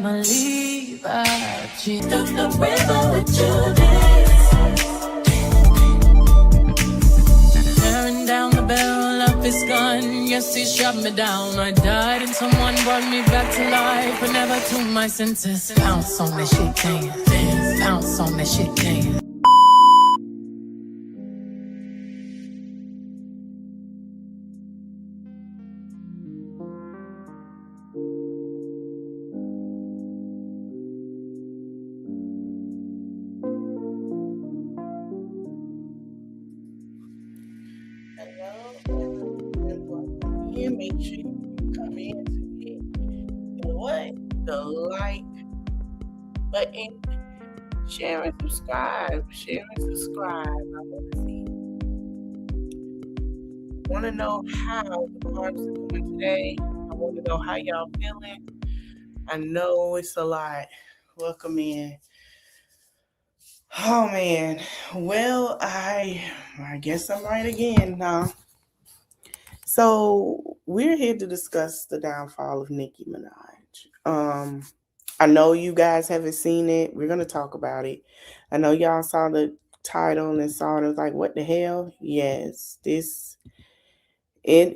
family vibe. She took the river with Judas. Tearing down the barrel of his gun. Yes, he shot me down. I died and someone brought me back to life, but never to my senses. Bounce on that shit, dance. Bounce on that shit, dance. Make sure you come in to hit the like button, share and subscribe. I want to know how the carbs are doing today. I want to know how y'all feeling. I know it's a lot. Welcome in. Oh man. Well, I guess I'm right again now. So we're here to discuss the downfall of Nicki Minaj. I know you guys haven't seen it. We're gonna talk about it. I know y'all saw the title and saw it. It was like, what the hell? Yes, it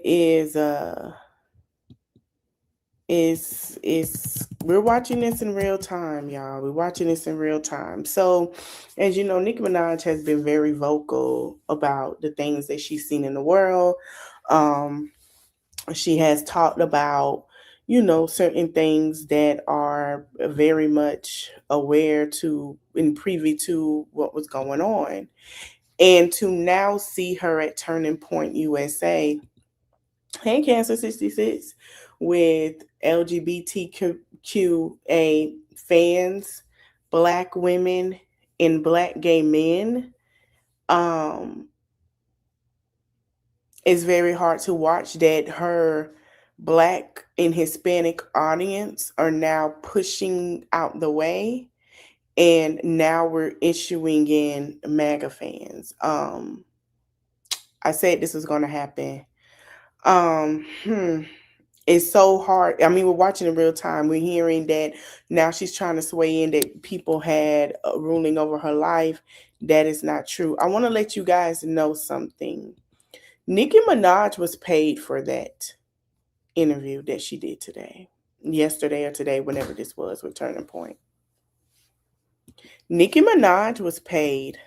is we're watching this in real time, y'all. We're watching this in real time. So, as you know, Nicki Minaj has been very vocal about the things that she's seen in the world. She has talked about, certain things that are very much aware to and privy to what was going on. And to now see her at Turning Point USA, hey Cancer 66, with LGBTQA fans, Black women, and Black gay men, it's very hard to watch that her Black and Hispanic audience are now pushing out the way, and now we're issuing in MAGA fans. I said this was going to happen. It's so hard. I mean, we're watching in real time. We're hearing that now she's trying to sway in that people had a ruling over her life. That is not true. I want to let you guys know something. Nicki Minaj was paid for that interview that she did yesterday or today, whenever this was with Turning Point. Nicki Minaj was paid.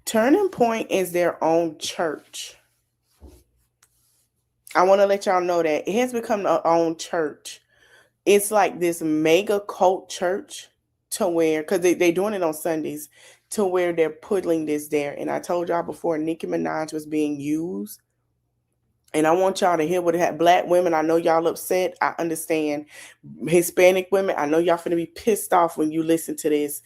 Turning Point is their own church. I want to let y'all know that it has become their own church. It's like this mega cult church to where, because they're doing it on Sundays, to where they're putting this there. And I told y'all before, Nicki Minaj was being used. And I want y'all to hear what it had. Black women, I know y'all upset. I understand. Hispanic women, I know y'all finna be pissed off when you listen to this.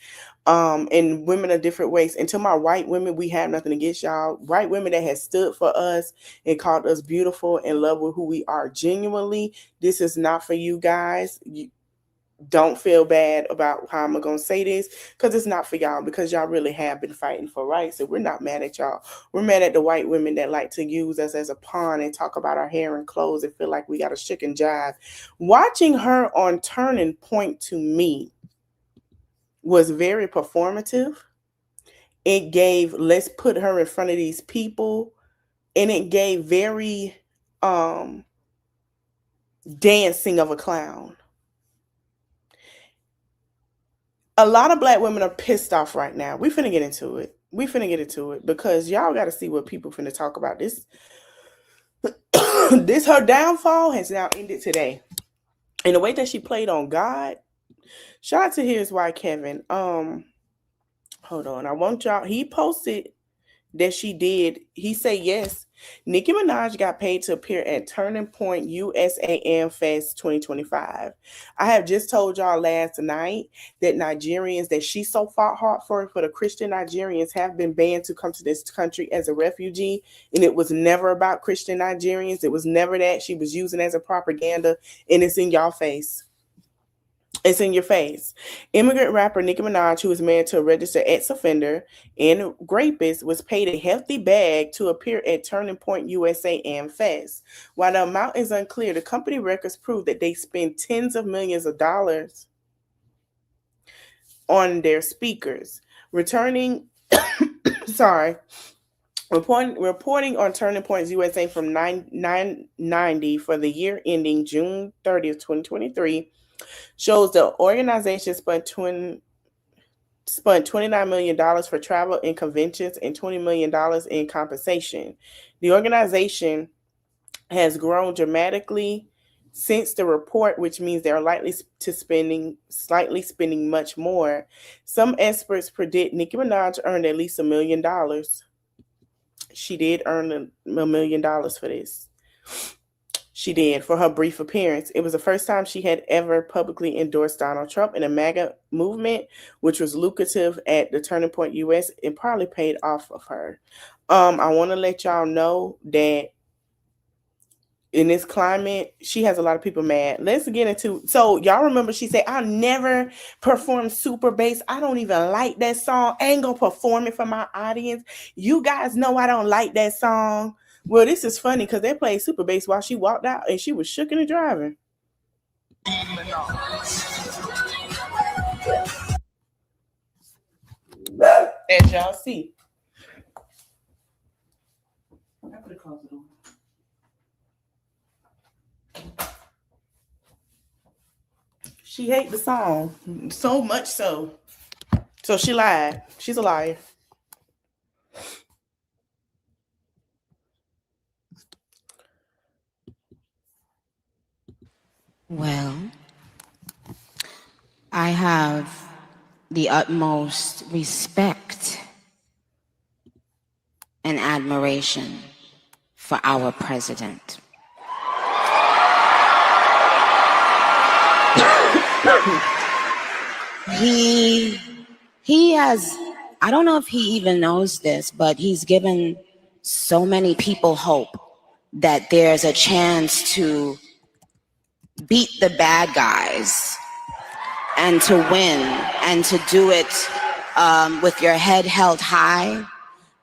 And women are different ways. And to my white women, we have nothing against y'all. White women that has stood for us and called us beautiful and love with who we are genuinely. This is not for you guys. Don't feel bad about how I'm going to say this, because it's not for y'all, because y'all really have been fighting for rights. And we're not mad at y'all. We're mad at the white women that like to use us as a pawn and talk about our hair and clothes and feel like we got a chicken jive. Watching her on Turning Point, to me, was very performative. It gave, let's put her in front of these people. And it gave very dancing of a clown. A lot of Black women are pissed off right now. We finna get into it. Because y'all got to see what people finna talk about. This her downfall has now ended today. And the way that she played on God, shout out to his wife Kevin. Hold on. I want y'all. He posted that she did. He said yes. Nicki Minaj got paid to appear at Turning Point USAM Fest 2025. I have just told y'all last night that Nigerians that she so fought hard for the Christian Nigerians have been banned to come to this country as a refugee. And it was never about Christian Nigerians. It was never that. She was using as a propaganda, and it's in y'all face. It's in your face. Immigrant rapper Nicki Minaj, who is married to a registered ex-offender and rapist, was paid a hefty bag to appear at Turning Point USA and Fest. While the amount is unclear, the company records prove that they spend tens of millions of dollars on their speakers. Returning, sorry, reporting on Turning Points USA from 990 for the year ending June 30th, 2023, shows the organization spent $29 million for travel and conventions and $20 million in compensation. The organization has grown dramatically since the report, which means they're likely to slightly spending much more. Some experts predict Nicki Minaj earned at least $1 million. She did earn $1 million for this. She did, for her brief appearance. It was the first time she had ever publicly endorsed Donald Trump in a MAGA movement, which was lucrative at the Turning Point US and probably paid off of her. I want to let y'all know that in this climate, she has a lot of people mad. Let's get into, so y'all remember she said, I'll never perform super bass. I don't even like that song. I ain't gonna perform it for my audience. You guys know I don't like that song. Well, this is funny because they played super bass while she walked out and she was shooking and driving. As y'all see. I put a closet on. She hates the song so much so she lied. She's a liar. Well, I have the utmost respect and admiration for our president. He has, I don't know if he even knows this, but he's given so many people hope that there's a chance to beat the bad guys and to win and to do it with your head held high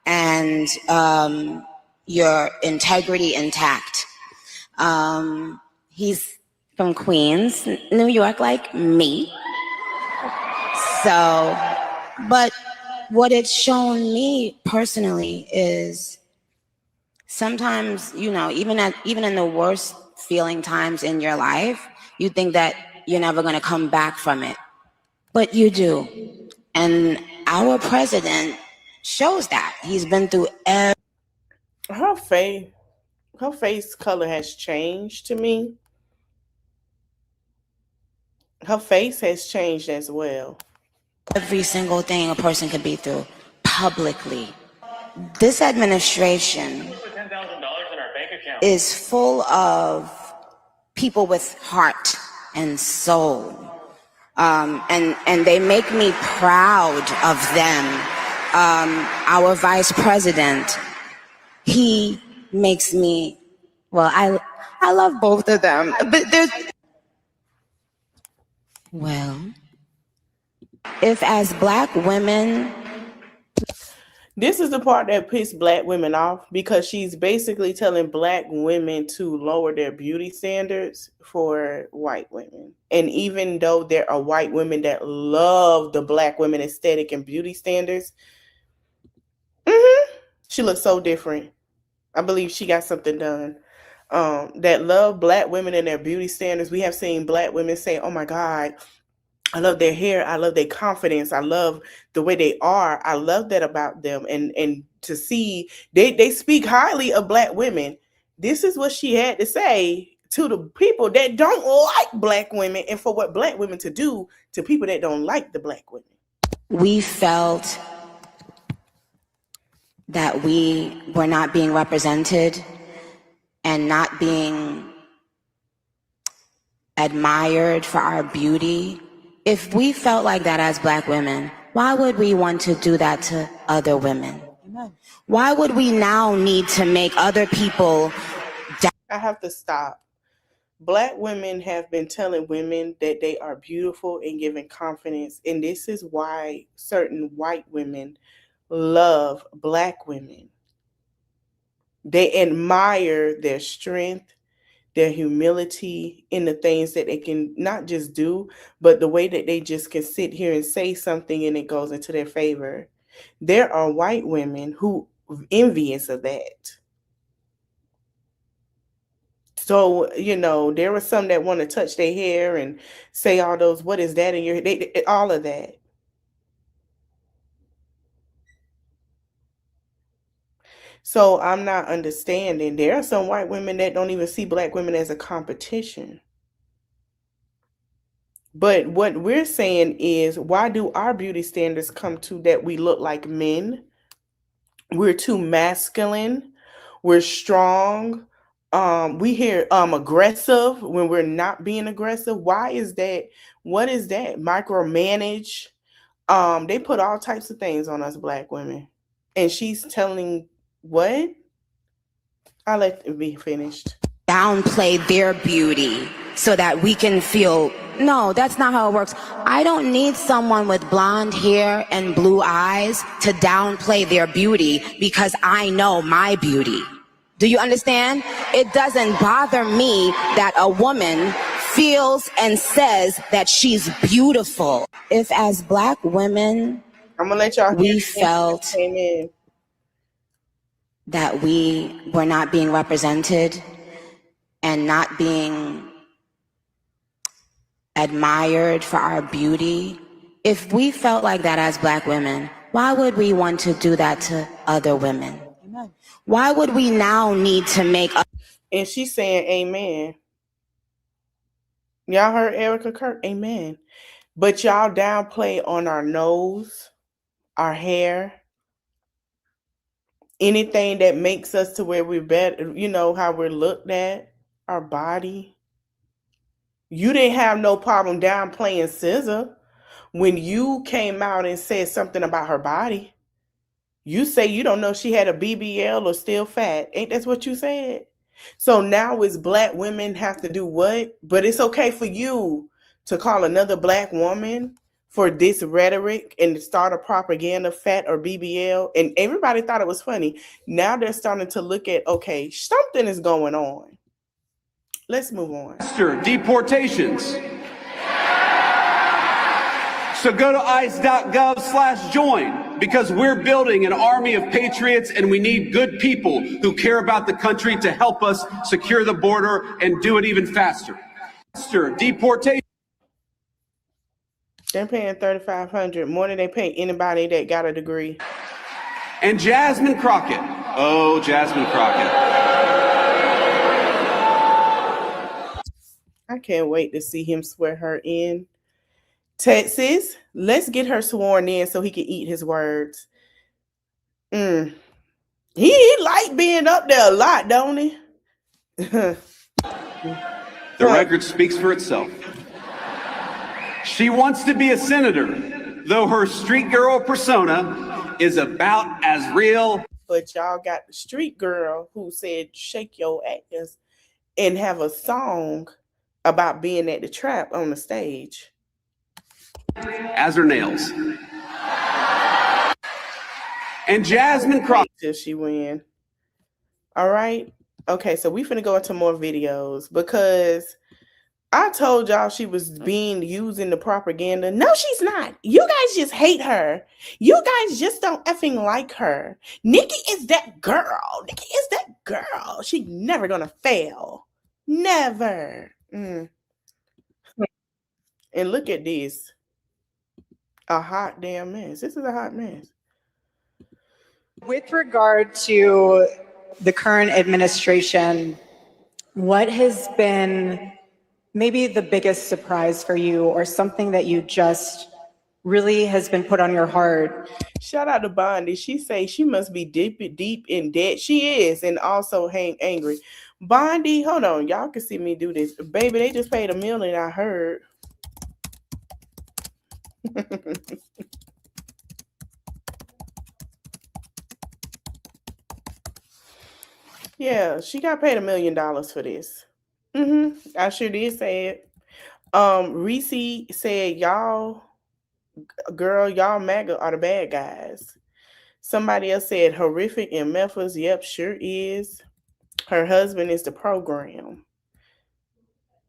and your integrity intact. He's from Queens, New York, like me. So, but what it's shown me personally is sometimes, you know, even in the worst feeling times in your life, you think that you're never going to come back from it, but you do. And our president shows that. He's been through her face color has changed to me. Her face has changed as well. every single thing a person could be through publicly. This administration is full of people with heart and soul. And they make me proud of them. Our vice president, he makes me, well, I love both of them. But there's, well, if as Black women, this is the part that pisses Black women off because she's basically telling Black women to lower their beauty standards for white women. And even though there are white women that love the Black women aesthetic and beauty standards, she looks so different. I believe she got something done. That love Black women and their beauty standards. We have seen Black women say, oh my God, I love their hair. I love their confidence. I love the way they are. I love that about them. And to see, they speak highly of Black women. This is what she had to say to the people that don't like Black women and for what Black women to do to people that don't like the Black women. We felt that we were not being represented and not being admired for our beauty. If we felt like that as Black women, why would we want to do that to other women? Why would we now need to make other people I have to stop Black women have been telling women that they are beautiful and giving confidence. And this is why certain white women love black women. They admire their strength, their humility in the things that they can not just do, but the way that they just can sit here and say something and it goes into their favor. There are white women who envious of that. So, there were some that want to touch their hair and say all those, what is that in your all of that. So I'm not understanding. There are some white women that don't even see black women as a competition. But what we're saying is, why do our beauty standards come to that we look like men? We're too masculine. We're strong. We hear aggressive when we're not being aggressive. Why is that? What is that? Micromanage. They put all types of things on us black women. And she's telling what? I'll let it be finished. Downplay their beauty so that we can feel, no, that's not how it works. I don't need someone with blonde hair and blue eyes to downplay their beauty because I know my beauty. Do you understand? It doesn't bother me that a woman feels and says that she's beautiful. If as black women, I'm gonna let y'all we felt Amen. that we were not being represented and not being admired for our beauty, if we felt like that as black women, why would we want to do that to other women? Amen. Why would we now need to make a... And she's saying amen. Y'all heard Erica Kirk? Amen. But y'all downplay on our nose, our hair, anything that makes us to where we're better, how we're looked at, our body. You didn't have no problem downplaying SZA when you came out and said something about her body. You say you don't know she had a BBL or still fat. Ain't that what you said? So now it's black women have to do what? But it's okay for you to call another black woman for this rhetoric and to start a propaganda, fat or BBL. And everybody thought it was funny. Now they're starting to look at, okay, something is going on. Let's move on. Deportations. So go to ice.gov/join because we're building an army of patriots and we need good people who care about the country to help us secure the border and do it even faster. Deportation. They're paying $3,500 more than they pay anybody that got a degree. And Jasmine Crockett. Oh, Jasmine Crockett. I can't wait to see him swear her in. Texas, let's get her sworn in so he can eat his words. He like being up there a lot, don't he? The record speaks for itself. She wants to be a senator, though her street girl persona is about as real. But y'all got the street girl who said shake your ass and have a song about being at the trap on the stage. As her nails. And Jasmine Crockett. Till she win. All right. Okay, so we finna go into more videos because I told y'all she was being used in the propaganda. No, she's not. You guys just hate her. You guys just don't effing like her. Nicki is that girl. Nicki is that girl. She never gonna fail. Never. And look at this. A hot damn mess. This is a hot mess. With regard to the current administration, what has been maybe the biggest surprise for you or something that you just really has been put on your heart? Shout out to Bondi. She say she must be deep in debt. She is, and also angry. Bondi, hold on. Y'all can see me do this. Baby, they just paid $1 million, I heard. Yeah, she got paid $1 million for this. I sure did say it. Reese said, "Y'all, girl, y'all MAGA are the bad guys." Somebody else said, "Horrific in Memphis." Yep, sure is. Her husband is the program.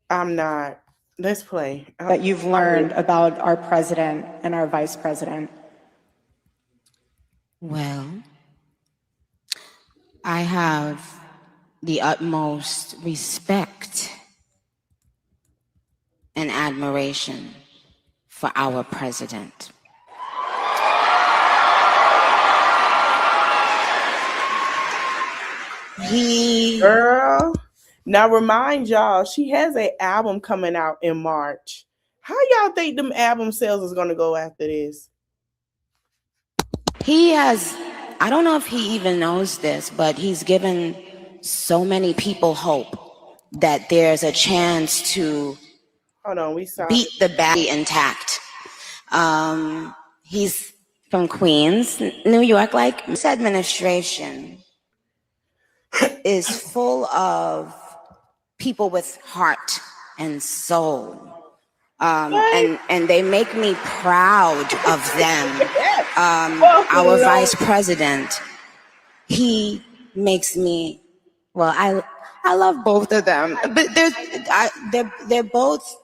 I'm not. Let's play. That you've learned about our president and our vice president? Well, I have the utmost respect and admiration for our president. Girl. Now remind y'all, she has an album coming out in March. How y'all think them album sales is gonna go after this? He has, I don't know if he even knows this, but he's given so many people hope that there's a chance to beat the bad intact. He's from Queens, New York. Like, this administration is full of people with heart and soul. And they make me proud of them. Our vice president, he makes me, well, I love both of them, but they're both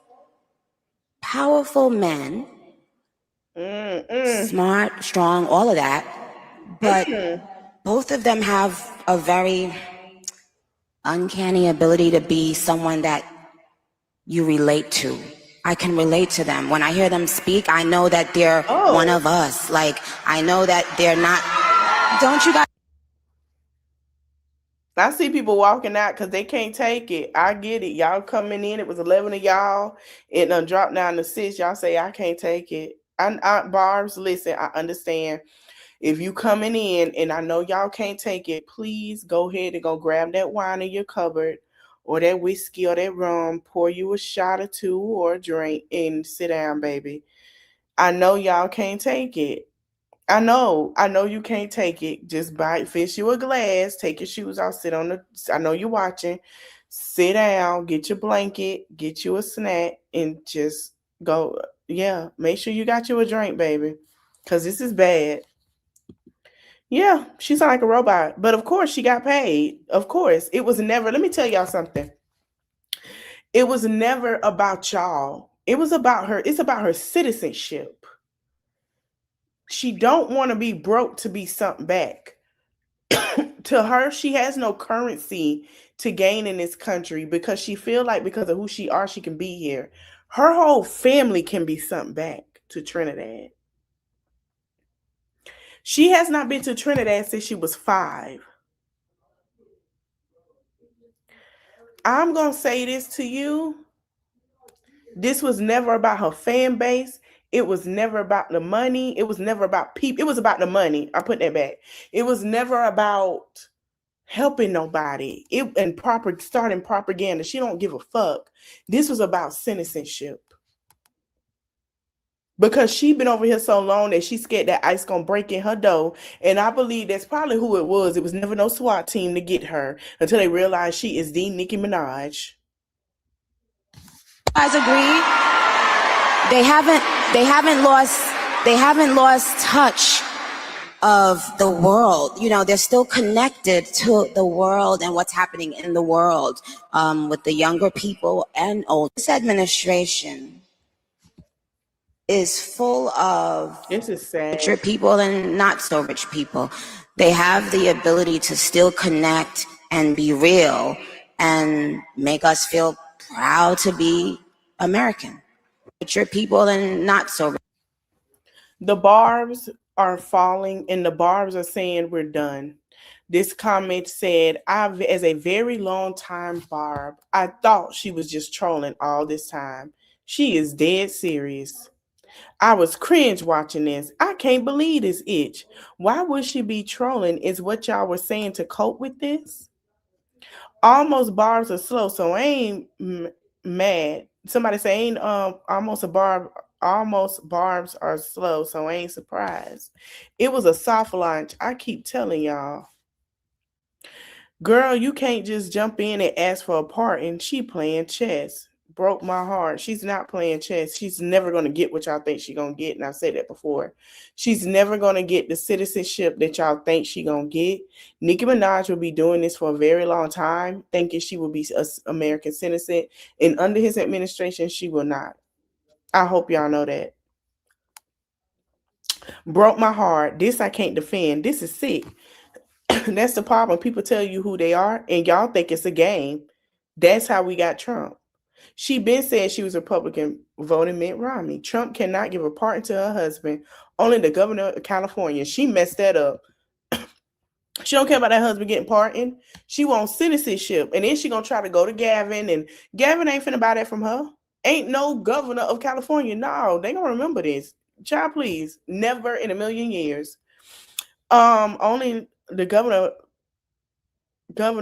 powerful men, smart, strong, all of that, but both of them have a very uncanny ability to be someone that you relate to. I can relate to them. When I hear them speak, I know that they're one of us. Like, I know that they're not, don't you guys? I see people walking out because they can't take it. I get it. Y'all coming in. It was 11 of y'all. It done dropped down to 6. Y'all say, I can't take it. Barbs, listen, I understand. If you coming in and I know y'all can't take it, please go ahead and go grab that wine in your cupboard or that whiskey or that rum. Pour you a shot or two or a drink and sit down, baby. I know y'all can't take it. I know you can't take it. Just fish you a glass, take your shoes off, sit on I know you're watching. Sit down, get your blanket, get you a snack, and just go. Yeah, make sure you got you a drink, baby. Cause this is bad. Yeah, she sound like a robot. But of course she got paid. Of course. It was never, let me tell y'all something. It was never about y'all. It was about her. It's about her citizenship. She don't want to be broke to be something back. To her, she has no currency to gain in this country because she feel like because of who she are, she can be here. Her whole family can be something back to Trinidad. She has not been to Trinidad since she was 5. I'm going to say this to you. This was never about her fan base. It was never about the money. It was never about people. It was about the money. I put that back. It was never about helping nobody. Starting propaganda. She don't give a fuck. This was about citizenship. Because she been over here so long that she scared that ice gonna break in her door. And I believe that's probably who it was. It was never no SWAT team to get her until they realized she is the Nicki Minaj. Guys agree? They haven't lost touch of the world. You know, they're still connected to the world and what's happening in the world, with the younger people and old. This administration is full of richer people and not so rich people. They have the ability to still connect and be real and make us feel proud to be American. Richer people and not so rich. The barbs are falling and the barbs are saying we're done. This comment said, as a very long time Barb, I thought she was just trolling all this time. She is dead serious. I was cringe watching this. I can't believe this itch. Why would she be trolling is what y'all were saying to cope with this? Almost barbs are slow, so I ain't mad. Somebody say ain't almost barbs are slow, so I ain't surprised. It was a soft launch. I keep telling y'all. Girl, you can't just jump in and ask for a pardon. She playing chess. Broke my heart. She's not playing chess. She's never going to get what y'all think she's going to get. And I've said that before. She's never going to get the citizenship that y'all think she's going to get. Nicki Minaj will be doing this for a very long time, thinking she will be an American citizen. And under his administration, she will not. I hope y'all know that. Broke my heart. This I can't defend. This is sick. That's the problem. People tell you who they are, and y'all think it's a game. That's how we got Trump. She been saying she was Republican voting Mitt Romney. Trump cannot give a pardon to her husband. Only the governor of California. She messed that up. She don't care about that husband getting pardoned. She wants citizenship. And then she gonna try to go to Gavin. And Gavin ain't finna buy that from her. Ain't no governor of California. No, they gonna remember this. Child, please. Never in a million years. Only the governor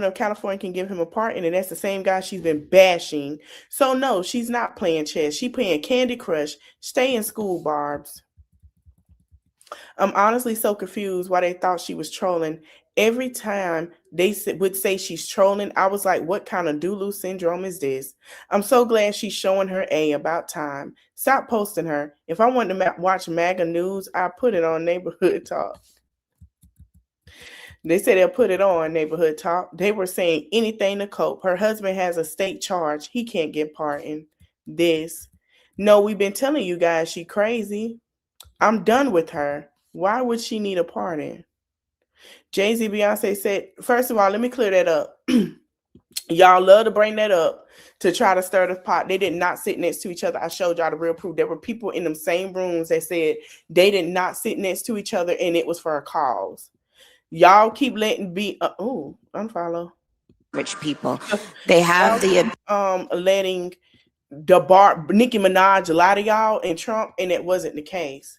of California can give him a pardon, and that's the same guy she's been bashing. So no, she's not playing chess. She playing Candy Crush. Stay in school, Barbs. I'm honestly so confused why they thought she was trolling. Every time they would say she's trolling, I was like, what kind of Dulu syndrome is this? I'm so glad she's showing her A. About time. Stop posting her. If I wanted to watch MAGA news, I put it on Neighborhood Talk. They said they'll put it on Neighborhood Talk. They were saying anything to cope. Her husband has a state charge. He can't get pardoned. This. No, we've been telling you guys she crazy. I'm done with her. Why would she need a pardon? Jay-Z Beyonce said, first of all, let me clear that up. Y'all love to bring that up to try to stir the pot. They did not sit next to each other. I showed y'all the real proof. There were people in them same rooms that said they did not sit next to each other, and it was for a cause. Y'all keep letting be unfollow Rich people. They have the letting Nicki Minaj lie to y'all and Trump, and it wasn't the case.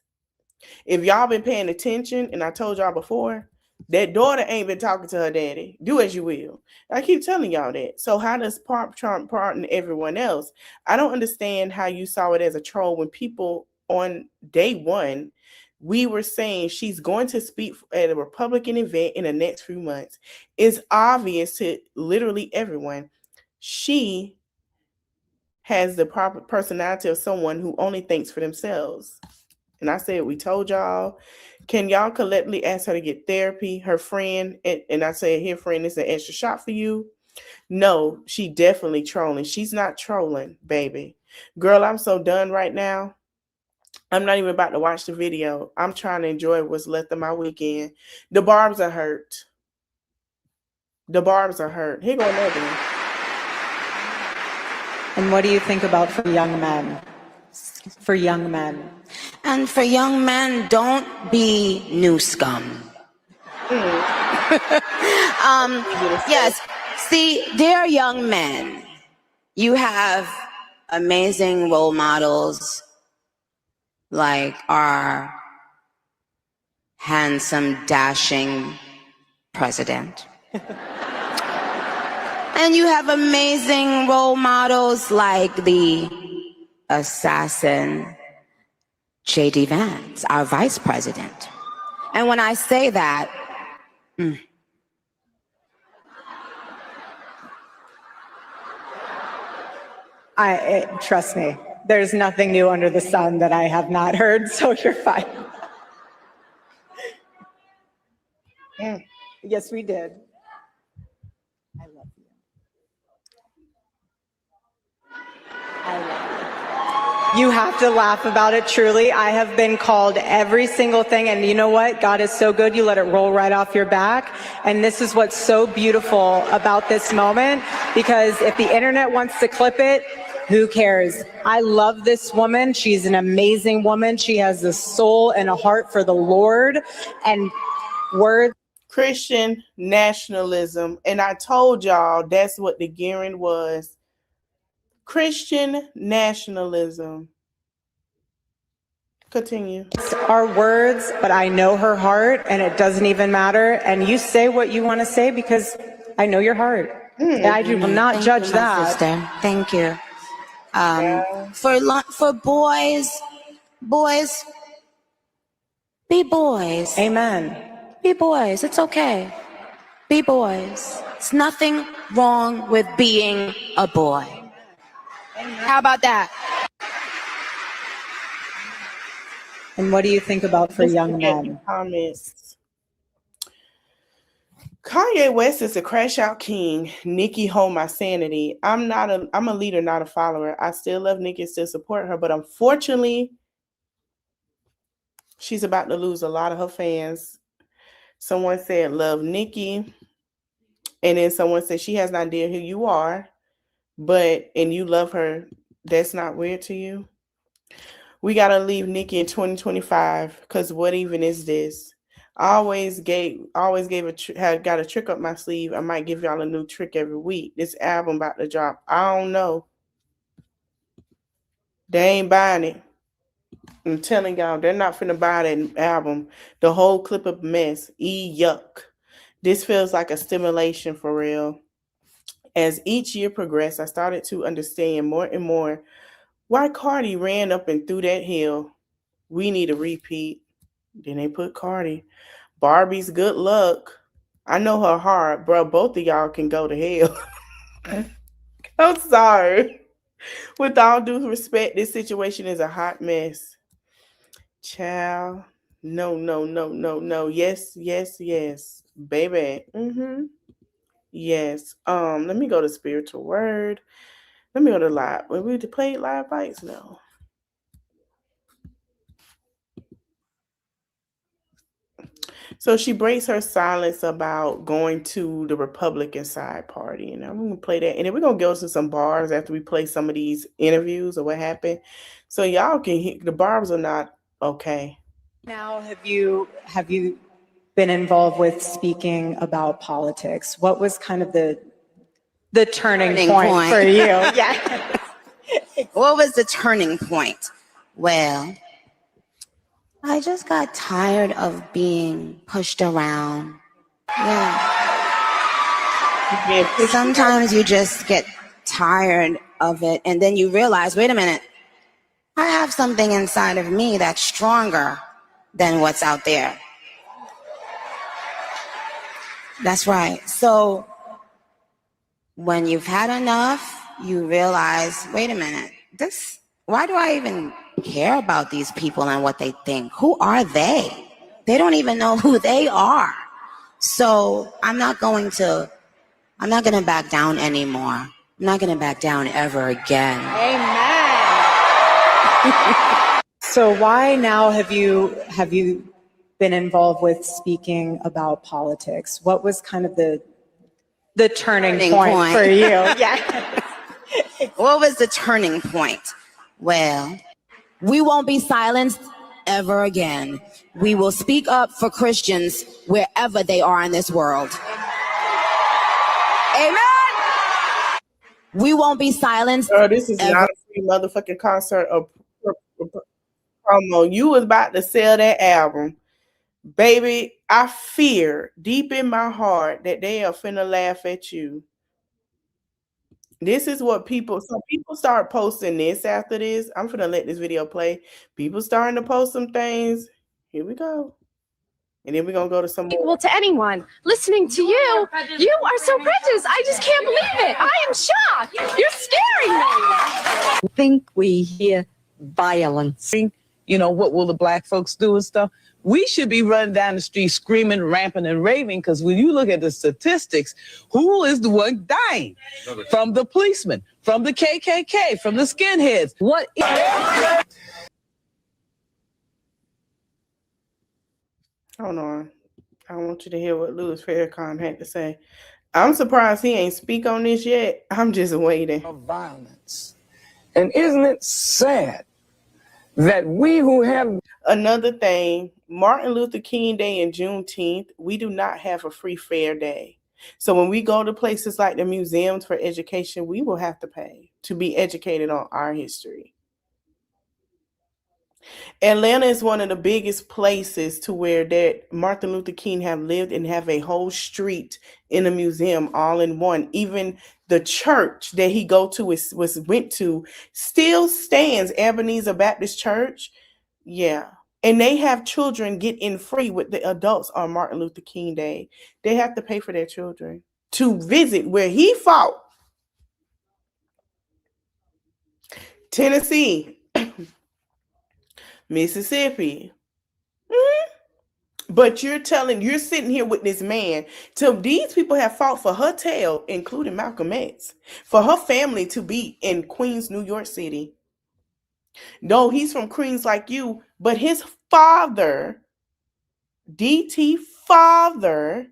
If y'all been paying attention, and I told y'all before, that daughter ain't been talking to her daddy. Do as you will. I keep telling y'all that. So how does Trump pardon everyone else? I don't understand how you saw it as a troll when people on day one, we were saying she's going to speak at a Republican event in the next few months. It's obvious to literally everyone. She has the proper personality of someone who only thinks for themselves. And I said, we told y'all, can y'all collectively ask her to get therapy? Her friend, and I said, here, friend, this is an extra shot for you. No, she definitely trolling. She's not trolling, baby. Girl, I'm so done right now. I'm not even about to watch the video. I'm trying to enjoy what's left of my weekend. The barbs are hurt. The barbs are hurt. Here go another one. And what do you think about for young men? For young men. And for young men, don't be new scum. Yes. See, they're young men. You have amazing role models like our handsome, dashing president. And you have amazing role models like the assassin J.D. Vance, our vice president. And when I say that, Trust me, there's nothing new under the sun that I have not heard, so you're fine. Yes, we did. I love you. I love you. You have to laugh about it, truly. I have been called every single thing, and you know what? God is so good, you let it roll right off your back. And this is what's so beautiful about this moment, because if the internet wants to clip it, who cares? I love this woman. She's an amazing woman. She has a soul and a heart for the Lord, and words. Christian nationalism. And I told y'all that's what the gearing was. Christian nationalism. Continue. Our words, but I know her heart, and it doesn't even matter. And you say what you want to say because I know your heart. I will not judge that. Sister. Thank you. For boys, be boys. Amen. Be boys. It's okay. be boys. It's nothing wrong with being a boy. How about that? And what do you think about for Let's young look at the men? comments. Kanye West is a crash out king. Nicki hold my sanity. I'm a leader, not a follower. I still love Nicki, still support her, but unfortunately, she's about to lose a lot of her fans. Someone said love Nicki, and then someone said she has no idea who you are, and you love her. That's not weird to you. We gotta leave Nicki in 2025 because what even is this? I always got a trick up my sleeve. I might give y'all a new trick every week. This album about to drop. I don't know. They ain't buying it. I'm telling y'all, they're not finna buy that album. The whole clip of mess. Yuck. This feels like a stimulation for real. As each year progressed, I started to understand more and more why Cardi ran up and through that hill. We need a repeat. Then they put Cardi. Barbie's good luck. I know her heart, bro. Both of y'all can go to hell. I'm sorry. With all due respect, this situation is a hot mess. Child. No. Yes. Baby. Yes. Let me go to spiritual word. Let me go to live. When we play live bites now. So she breaks her silence about going to the Republican side party. And I'm going to play that. And then we're going to go to some bars after we play some of these interviews or what happened. So y'all can hear, the bars are not okay. Now, have you been involved with speaking about politics? What was kind of the turning point for you? Yeah. What was the turning point? Well, I just got tired of being pushed around. Yeah. Sometimes you just get tired of it, and then you realize, wait a minute, I have something inside of me that's stronger than what's out there. That's right. So when you've had enough, you realize, wait a minute, why do I even care about these people and what they think? Who are they? They don't even know who they are. So I'm not going to back down anymore. I'm not going to back down ever again. Amen. So why now have you been involved with speaking about politics? What was kind of the turning point for you? Yeah. What was the turning point? Well, we won't be silenced ever again. We will speak up for Christians wherever they are in this world. Amen. We won't be silenced. This is not a free motherfucking concert or promo. You was about to sell that album. Baby, I fear deep in my heart that they are finna laugh at you. This is what people start posting this after this. I'm finna let this video play. People starting to post some things. Here we go. And then we're gonna go to some more. Equal to anyone. Listening to you are so prejudiced. I just can't believe it. I am shocked. You're scaring me. I think we hear violence. You know, what will the black folks do and stuff? We should be running down the street screaming, ramping, and raving, because when you look at the statistics, who is the one dying? From the policemen, from the KKK, from the skinheads. What is... Hold on. I want you to hear what Louis Farrakhan had to say. I'm surprised he ain't speak on this yet. I'm just waiting. Of violence. And isn't it sad that we who have... Another thing, Martin Luther King Day and Juneteenth, we do not have a free, fair day. So when we go to places like the museums for education, we will have to pay to be educated on our history. Atlanta is one of the biggest places to where that Martin Luther King have lived and have a whole street in a museum all in one. Even the church that he went to still stands, Ebenezer Baptist Church. Yeah. And they have children get in free with the adults on Martin Luther King Day. They have to pay for their children to visit where he fought. Tennessee, Mississippi. But you're sitting here with this man. So these people have fought for her tail, including Malcolm X, for her family to be in Queens, New York City. No, he's from Queens like you, but his father, DT father,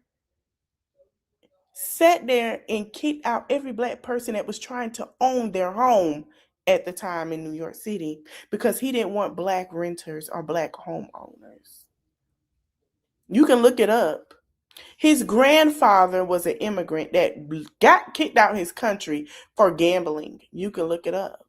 sat there and kicked out every black person that was trying to own their home at the time in New York City because he didn't want black renters or black homeowners. You can look it up. His grandfather was an immigrant that got kicked out of his country for gambling. You can look it up.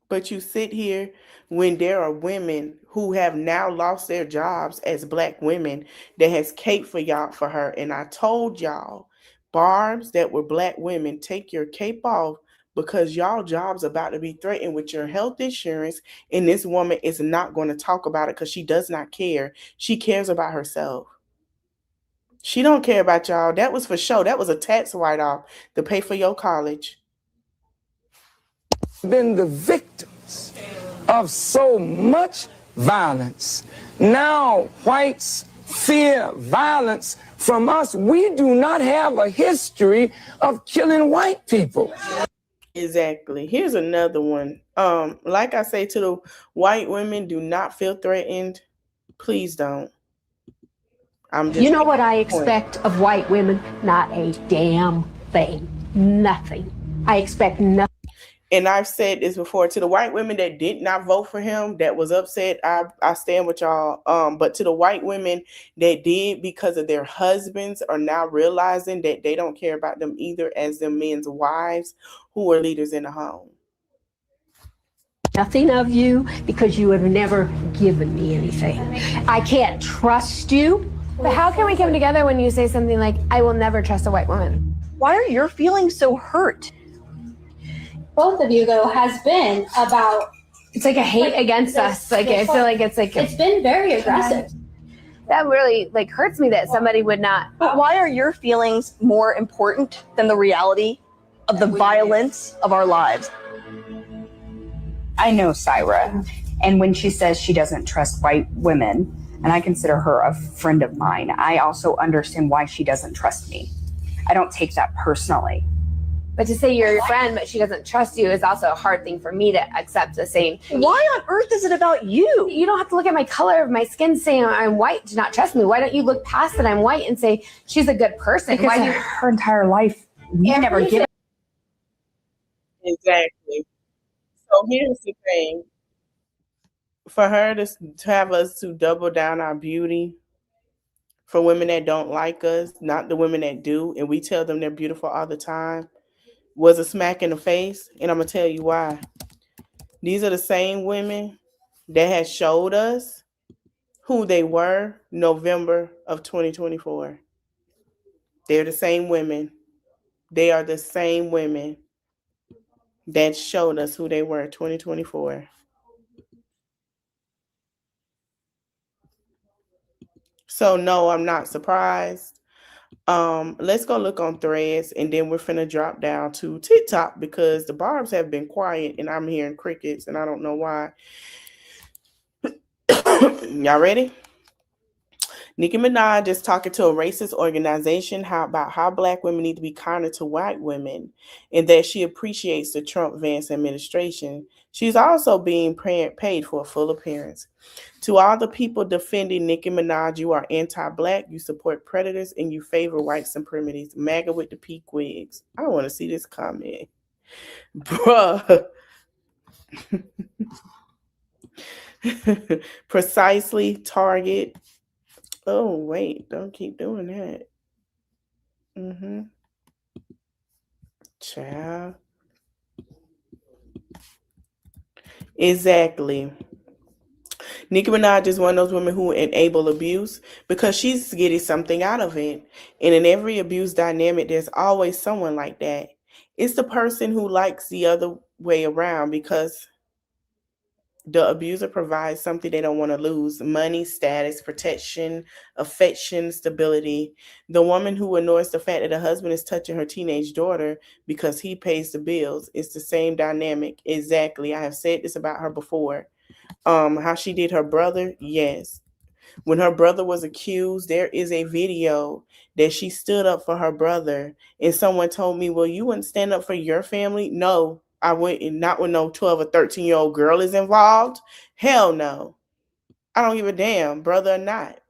But you sit here when there are women who have now lost their jobs as black women that has caped for her. And I told y'all, Barbs that were black women, take your cape off because y'all jobs about to be threatened with your health insurance. And this woman is not going to talk about it because she does not care. She cares about herself. She don't care about y'all. That was for show. That was a tax write-off to pay for your college. Been the victims of so much violence. Now whites fear violence from us. We do not have a history of killing white people. Exactly. Here's another one. Like I say to the white women, do not feel threatened. Please don't. You know what I expect of white women? Not a damn thing. Nothing. I expect nothing. And I've said this before to the white women that did not vote for him, that was upset. I stand with y'all. But to the white women that did because of their husbands are now realizing that they don't care about them either as their men's wives who are leaders in the home. Nothing of you because you have never given me anything. I can't trust you. But how can we come together when you say something like, I will never trust a white woman? Why are your feelings so hurt? Both of you, though, has been about... It's like a hate against us. Like, I feel like it's like... It's been very aggressive. That really, like, hurts me that somebody would not... But why are your feelings more important than the reality of the violence of our lives? I know Syra, and when she says she doesn't trust white women, and I consider her a friend of mine, I also understand why she doesn't trust me. I don't take that personally. But to say you're your friend, but she doesn't trust you is also a hard thing for me to accept the same. Why on earth is it about you? You don't have to look at my color of my skin saying I'm white to not trust me. Why don't you look past that I'm white and say she's a good person? Because Why her entire life, we never give it. Exactly. So here's the thing. For her to have us to double down our beauty for women that don't like us, not the women that do, and we tell them they're beautiful all the time, was a smack in the face. And I'm going to tell you why. These are the same women that had showed us who they were November of 2024. They're the same women. They are the same women that showed us who they were 2024. So no, I'm not surprised. Let's go look on Threads, and then we're finna drop down to TikTok because the Barbs have been quiet and I'm hearing crickets and I don't know why. Y'all ready? Nicki Minaj is talking to a racist organization about how black women need to be kinder to white women and that she appreciates the Trump-Vance administration. She's also being paid for a full appearance. To all the people defending Nicki Minaj, you are anti-black, you support predators, and you favor white supremacists. MAGA with the peak wigs. I want to see this comment. Bruh. Precisely, Target. Oh, wait, don't keep doing that. Child. Exactly. Nicki Minaj is one of those women who enable abuse because she's getting something out of it. And in every abuse dynamic, there's always someone like that. It's the person who likes the other way around because The abuser provides something they don't want to lose: money, status, protection, affection, stability. The woman who ignores the fact that her husband is touching her teenage daughter because he pays the bills. It's the same dynamic. Exactly. I have said this about her before. How she did her brother, yes. When her brother was accused, there is a video that she stood up for her brother. And someone told me, well, you wouldn't stand up for your family? No, I wouldn't. Not when no 12 or 13-year-old girl is involved. Hell no. I don't give a damn, brother or not.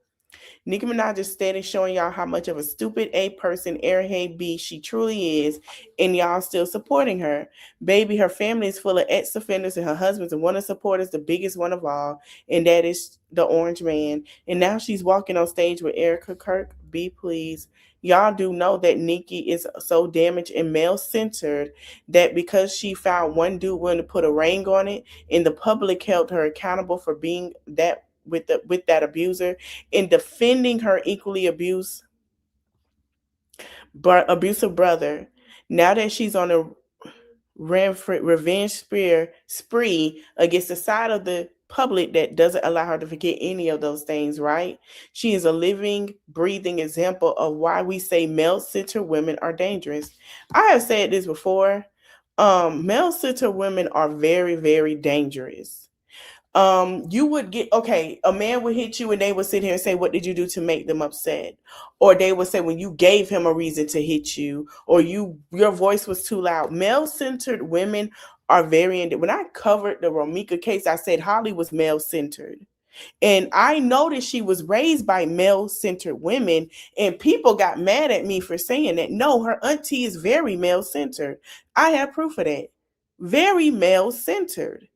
Nicki Minaj is steady showing y'all how much of a stupid A person, airhead B she truly is, and y'all still supporting her. Baby, her family is full of ex-offenders, and her husband's one of supporters, the biggest one of all, and that is the Orange Man. And now she's walking on stage with Erica Kirk. Be pleased. Y'all do know that Nicki is so damaged and male-centered that because she found one dude willing to put a ring on it, and the public held her accountable for being that with that abuser, in defending her equally abusive brother. Now that she's on a revenge spree against the side of the public that doesn't allow her to forget any of those things, right? She is a living, breathing example of why we say male-centered women are dangerous. I have said this before. Male-centered women are very, very dangerous. You would get, okay, a man would hit you and they would sit here and say, what did you do to make them upset? Or they would say, when you gave him a reason to hit you, or your voice was too loud. Male-centered women are very, when I covered the Romika case, I said Holly was male-centered. And I noticed she was raised by male-centered women, and people got mad at me for saying that. No, her auntie is very male-centered. I have proof of that. Very male-centered.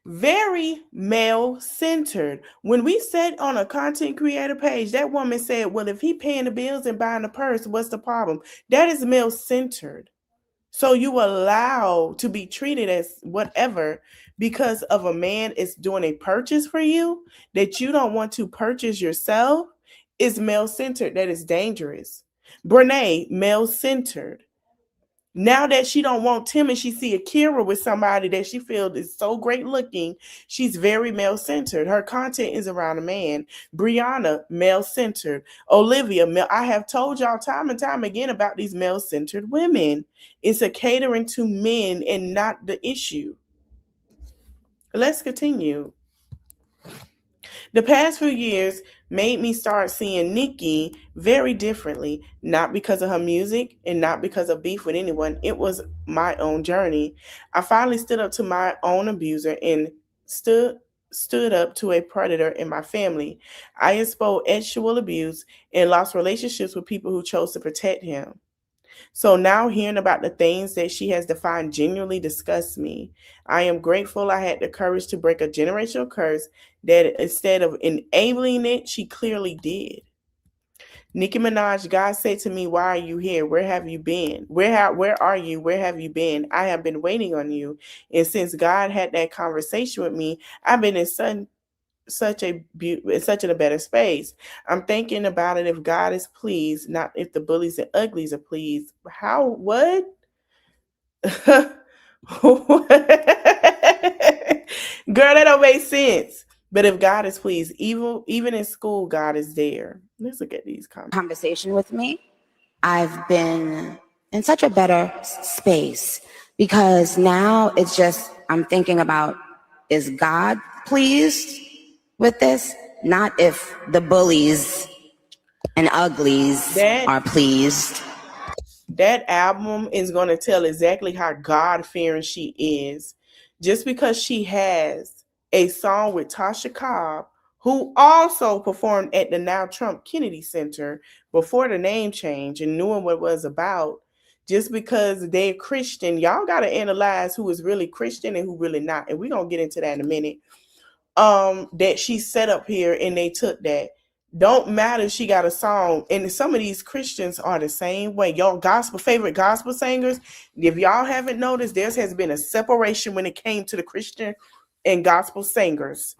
Very male-centered. When we said on a content creator page, that woman said, well, if he paying the bills and buying a purse, what's the problem? That is male-centered. So you allow to be treated as whatever because of a man is doing a purchase for you that you don't want to purchase yourself is male-centered. That is dangerous. Brene, male-centered. Now that she don't want Tim and she see Akira with somebody that she feels is so great looking, she's very male-centered. Her content is around a man. Brianna, male-centered. Olivia, I have told y'all time and time again about these male-centered women. It's a catering to men and not the issue. Let's continue. The past few years made me start seeing Nicki very differently, not because of her music and not because of beef with anyone. It was my own journey. I finally stood up to my own abuser and stood up to a predator in my family. I exposed sexual abuse and lost relationships with people who chose to protect him. So now hearing about the things that she has defined genuinely disgusts me. I am grateful I had the courage to break a generational curse that instead of enabling it, she clearly did. Nicki Minaj, God said to me, why are you here? Where have you been? Where are you? Where have you been? I have been waiting on you. And since God had that conversation with me, I've been in such a better space. I'm thinking about it if God is pleased, not if the bullies and uglies are pleased. How? What? Girl, that don't make sense. But if God is pleased, even in school, God is there. Let's look at these comments. Conversation with me, I've been in such a better space because now it's just, I'm thinking about, is God pleased with this? Not if the bullies and uglies are pleased. That album is going to tell exactly how God-fearing she is. Just because she has a song with Tasha Cobb, who also performed at the now Trump Kennedy Center before the name change and knowing what it was about, just because they're Christian, y'all got to analyze who is really Christian and who really not. And we're going to get into that in a minute. That she set up here and they took that. Don't matter if she got a song. And some of these Christians are the same way. Y'all favorite gospel singers, if y'all haven't noticed, there has been a separation when it came to the Christian and gospel singers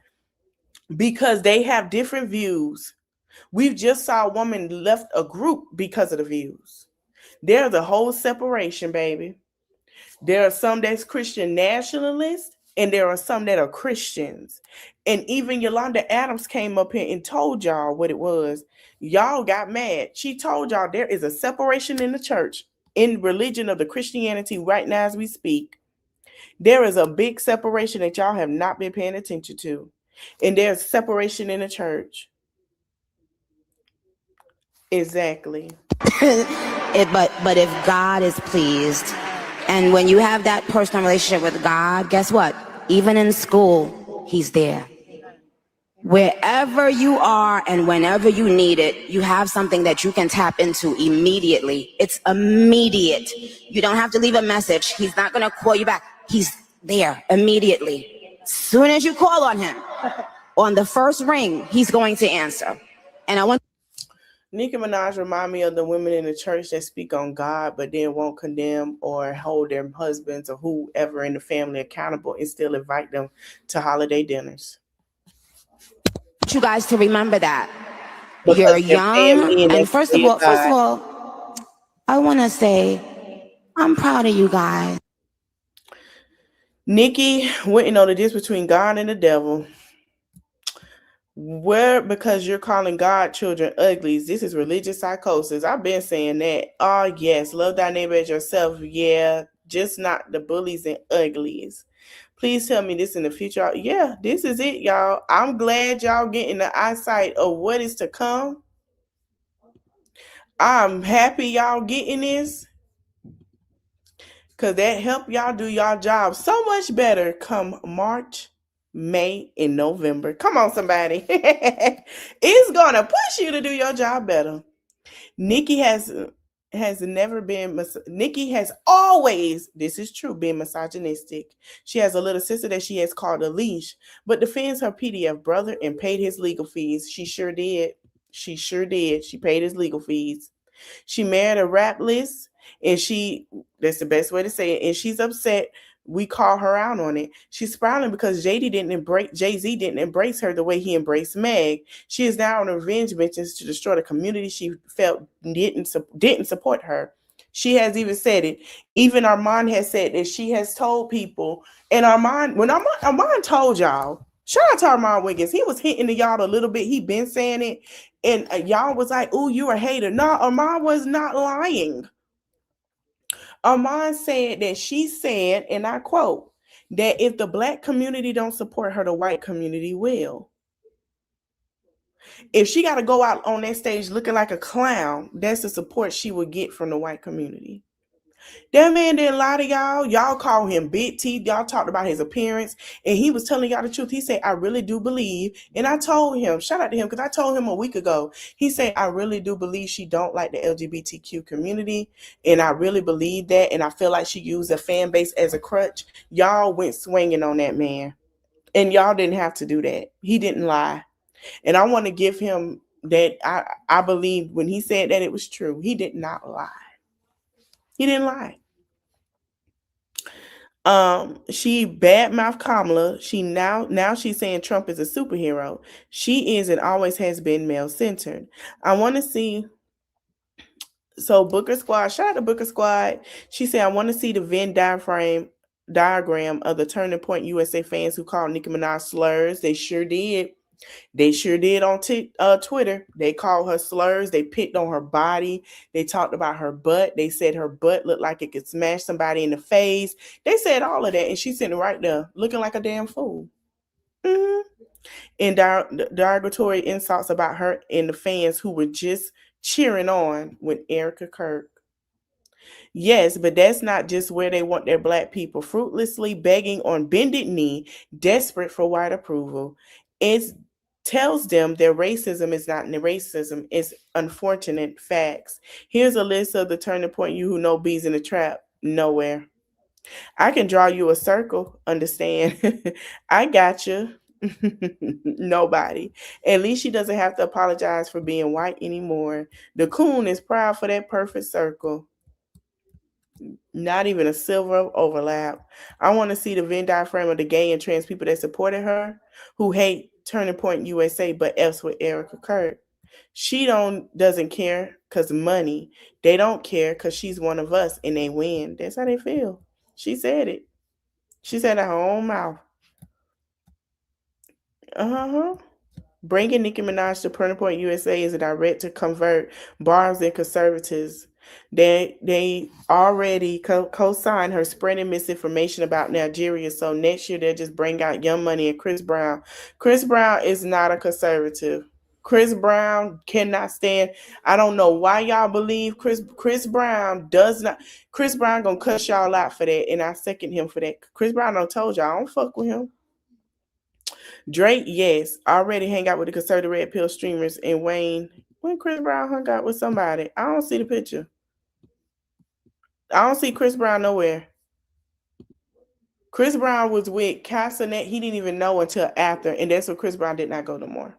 because they have different views. We've just saw a woman left a group because of the views. There's a whole separation, baby. There are some that's Christian nationalists And there are some that are Christians. And even Yolanda Adams came up here and told y'all what it was. Y'all got mad. She told y'all there is a separation in the church, in religion of the Christianity right now as we speak. There is a big separation that y'all have not been paying attention to. And there's separation in the church. Exactly. But if God is pleased, and when you have that personal relationship with God, guess what? Even in school, he's there. Wherever you are and whenever you need it, you have something that you can tap into immediately. It's immediate. You don't have to leave a message. He's not going to call you back. He's there immediately. Soon as you call on him, on the first ring, he's going to answer. And I want Nicki Minaj remind me of the women in the church that speak on God, but then won't condemn or hold their husbands or whoever in the family accountable and still invite them to holiday dinners. You guys to remember that. Because you're young, and first of all, I want to say I'm proud of you guys. Nicki went and know the difference between God and the devil. Where, because you're calling God children uglies. This is religious psychosis. I've been saying that. Oh, yes. Love thy neighbor as yourself. Yeah. Just not the bullies and uglies. Please tell me this in the future. Yeah, this is it, y'all. I'm glad y'all getting the eyesight of what is to come. I'm happy y'all getting this, because that help y'all do y'all job so much better come March, May, and November. Come on, somebody. It's going to push you to do your job better. Nicki has never been, Nicki has always, this is true, been misogynistic. She has a little sister that she has called a leash, but defends her PDF brother and paid his legal fees. She sure did. She sure did. She paid his legal fees. She married a rap list, and that's the best way to say it, and she's upset. We call her out on it. She's spiraling because Jay-Z didn't embrace her the way he embraced Meg. She is now on revenge benches to destroy the community she felt didn't support her. She has even said it. Even Armand has said that she has told people, and Armand told y'all, shout out to Armand Wiggins. He was hitting the y'all a little bit. He been saying it. And y'all was like, "Ooh, you a hater." No, Armand was not lying. Armand said that she said, and I quote, that if the black community don't support her, the white community will. If she got to go out on that stage looking like a clown, that's the support she would get from the white community. That man didn't lie to y'all. Y'all call him big teeth. Y'all talked about his appearance, and he was telling y'all the truth. He said, "I really do believe," and I told him, shout out to him, because I told him a week ago. He said, "I really do believe she don't like the LGBTQ community, and I really believe that, and I feel like she used a fan base as a crutch." Y'all went swinging on that man, and y'all didn't have to do that. He didn't lie, and I want to give him that. I believe when he said that it was true. He did not lie. He didn't lie. She badmouthed Kamala. She now she's saying Trump is a superhero. She is and always has been male centered. I want to see. So Booker Squad, shout out to Booker Squad. She said, "I want to see the Venn diagram of the Turning Point USA fans who called Nicki Minaj slurs." They sure did. They sure did on Twitter. They called her slurs. They picked on her body. They talked about her butt. They said her butt looked like it could smash somebody in the face. They said all of that, and she's sitting right there looking like a damn fool. Mm-hmm. And derogatory insults about her and the fans who were just cheering on with Erica Kirk. Yes, but that's not just where they want their black people, fruitlessly begging on bended knee, desperate for white approval. It tells them their racism is not racism, it's unfortunate facts. Here's a list of the turning point you who know bees in the trap. Nowhere. I can draw you a circle, understand? I got you. Nobody. At least she doesn't have to apologize for being white anymore. The coon is proud for that perfect circle. Not even a silver overlap. I want to see the Venn diagram of the gay and trans people that supported her, who hate Turning Point USA, but else with Erica Kirk. She doesn't care because money. They don't care because she's one of us and they win. That's how they feel. She said it. She said it out her own mouth. Bringing Nicki Minaj to Turning Point USA is a direct to convert bars and conservatives. They already co-signed her spreading misinformation about Nigeria. So next year they'll just bring out Young Money and Chris Brown. Chris Brown is not a conservative. Chris Brown cannot stand. I don't know why y'all believe Chris Brown does not. Chris Brown gonna cuss y'all out for that, and I second him for that. Chris Brown done told y'all I don't fuck with him. Drake, yes, already hang out with the conservative red pill streamers. And Wayne, when Chris Brown hung out with somebody, I don't see the picture. I don't see Chris Brown nowhere. Chris Brown was with Castanet. He didn't even know until after, and that's when Chris Brown did not go no more.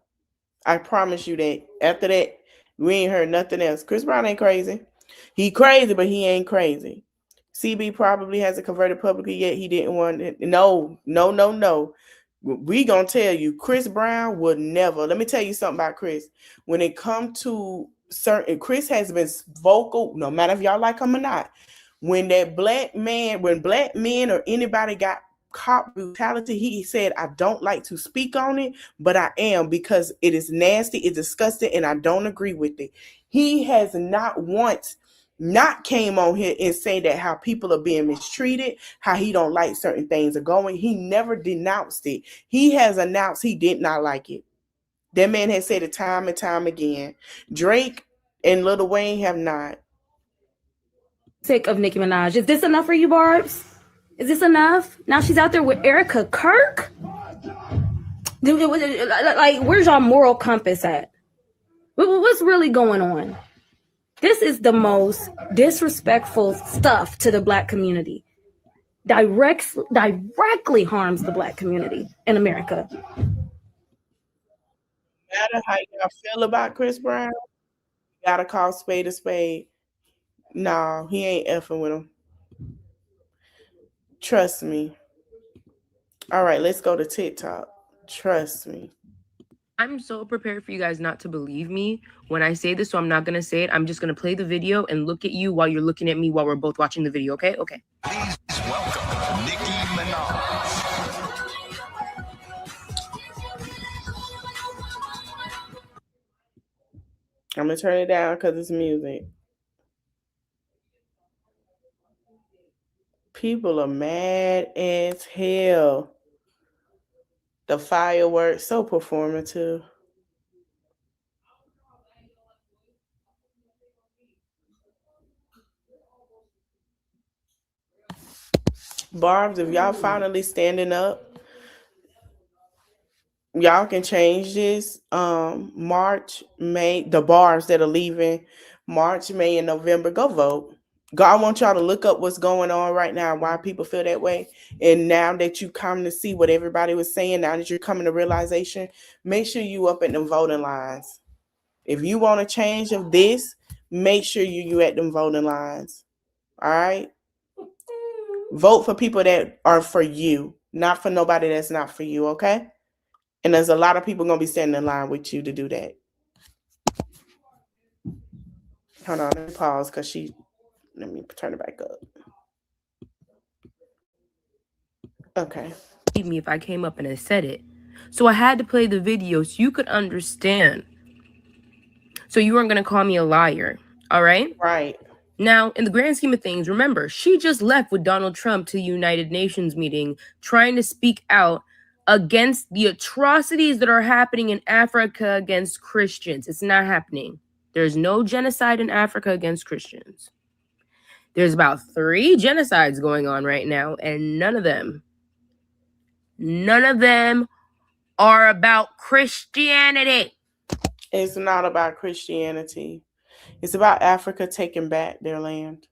I promise you that. After that, we ain't heard nothing else. Chris Brown ain't crazy. He crazy, but he ain't crazy. CB probably hasn't converted publicly yet. He didn't want it. No. We gonna tell you, Chris Brown would never. Let me tell you something about Chris. When it comes to certain, Chris has been vocal, no matter if y'all like him or not. When black men or anybody got caught brutality, he said, I don't like to speak on it, but I am, because it is nasty, it's disgusting, and I don't agree with it. He has not once not came on here and say that how people are being mistreated, how he don't like certain things are going. He never denounced it. He has announced he did not like it. That man has said it time and time again. Drake and Lil Wayne have not. Sick of Nicki Minaj. Is this enough for you, Barbs? Is this enough? Now she's out there with Erica Kirk? Like, where's your moral compass at? What's really going on? This is the most disrespectful stuff to the black community. Directly harms the black community in America. No matter how y'all feel about Chris Brown, you gotta call spade a spade. No, he ain't effing with him. Trust me. All right, let's go to TikTok. Trust me. I'm so prepared for you guys not to believe me when I say this, so I'm not going to say it. I'm just going to play the video and look at you while you're looking at me while we're both watching the video, okay? Okay. Please welcome Nicki Minaj. I'm going to turn it down because it's music. People are mad as hell. The fireworks, so performative. Barbs, if y'all finally standing up, y'all can change this. March, May, the bars that are leaving, March, May, and November, go vote. God wants y'all to look up what's going on right now, why people feel that way. And now that you come to see what everybody was saying, now that you're coming to realization, make sure you up at the voting lines. If you want a change of this, make sure you at them voting lines. All right? Vote for people that are for you, not for nobody that's not for you, okay? And there's a lot of people going to be standing in line with you to do that. Hold on, let me pause because let me turn it back up. Okay. Me if I came up and I said it. So I had to play the video so you could understand. So you weren't going to call me a liar, all right? Right. Now, in the grand scheme of things, remember, she just left with Donald Trump to the United Nations meeting trying to speak out against the atrocities that are happening in Africa against Christians. It's not happening. There's no genocide in Africa against Christians. There's about 3 genocides going on right now, and none of them are about Christianity. It's not about Christianity. It's about Africa taking back their land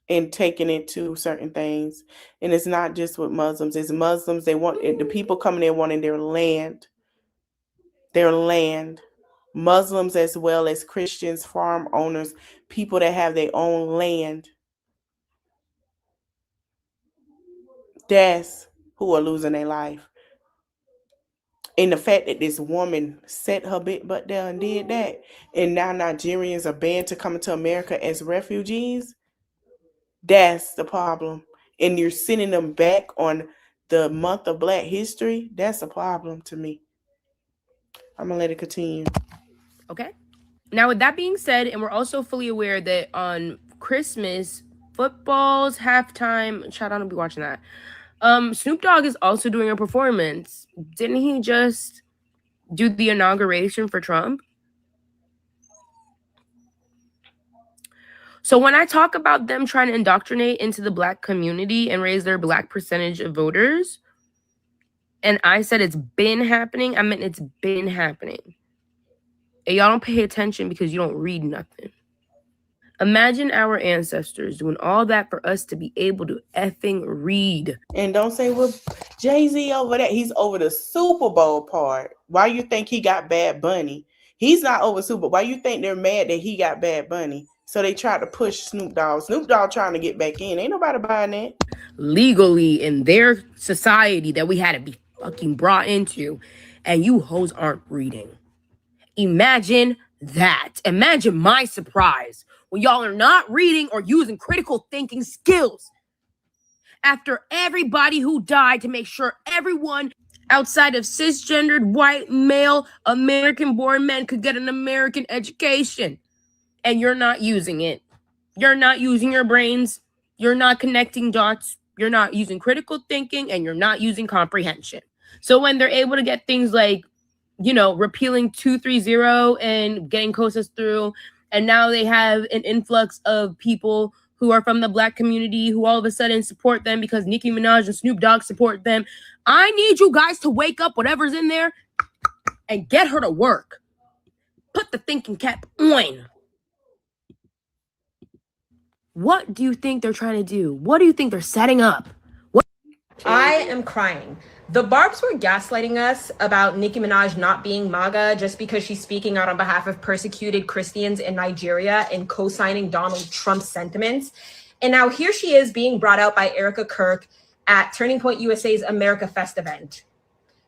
and taking it to certain things. And it's not just with Muslims. It's Muslims. They want the people coming in wanting their land. Their land. Muslims as well as Christians, farm owners, people that have their own land. That's who are losing their life. And the fact that this woman set her big butt down and did that, and now Nigerians are banned to come into America as refugees, that's the problem. And you're sending them back on the month of Black History, that's a problem to me. I'm gonna let it continue. Okay. Now, with that being said, and we're also fully aware that on Christmas, football's halftime, shout out to be watching that. Snoop Dogg is also doing a performance. Didn't he just do the inauguration for Trump? So when I talk about them trying to indoctrinate into the Black community and raise their Black percentage of voters, and I said it's been happening, I meant it's been happening. And y'all don't pay attention because you don't read nothing. Imagine our ancestors doing all that for us to be able to effing read. And don't say, well, Jay-Z over that. He's over the Super Bowl part. Why you think he got Bad Bunny? He's not over Super. Why you think they're mad that he got Bad Bunny? So they tried to push Snoop Dogg. Snoop Dogg trying to get back in. Ain't nobody buying that. Legally in their society that we had to be fucking brought into, and you hoes aren't reading. Imagine that. Imagine my surprise when y'all are not reading or using critical thinking skills after everybody who died to make sure everyone outside of cisgendered white male American-born men could get an American education. And you're not using it. You're not using your brains. You're not connecting dots. You're not using critical thinking, and you're not using comprehension. So when they're able to get things like, repealing 230 and getting COSAs through, and now they have an influx of people who are from the Black community who all of a sudden support them because Nicki Minaj and Snoop Dogg support them. I need you guys to wake up whatever's in there and get her to work. Put the thinking cap on. What do you think they're trying to do? What do you think they're setting up? I am crying. The Barbs were gaslighting us about Nicki Minaj not being MAGA just because she's speaking out on behalf of persecuted Christians in Nigeria and co-signing Donald Trump's sentiments. And now here she is being brought out by Erica Kirk at Turning Point USA's America Fest event.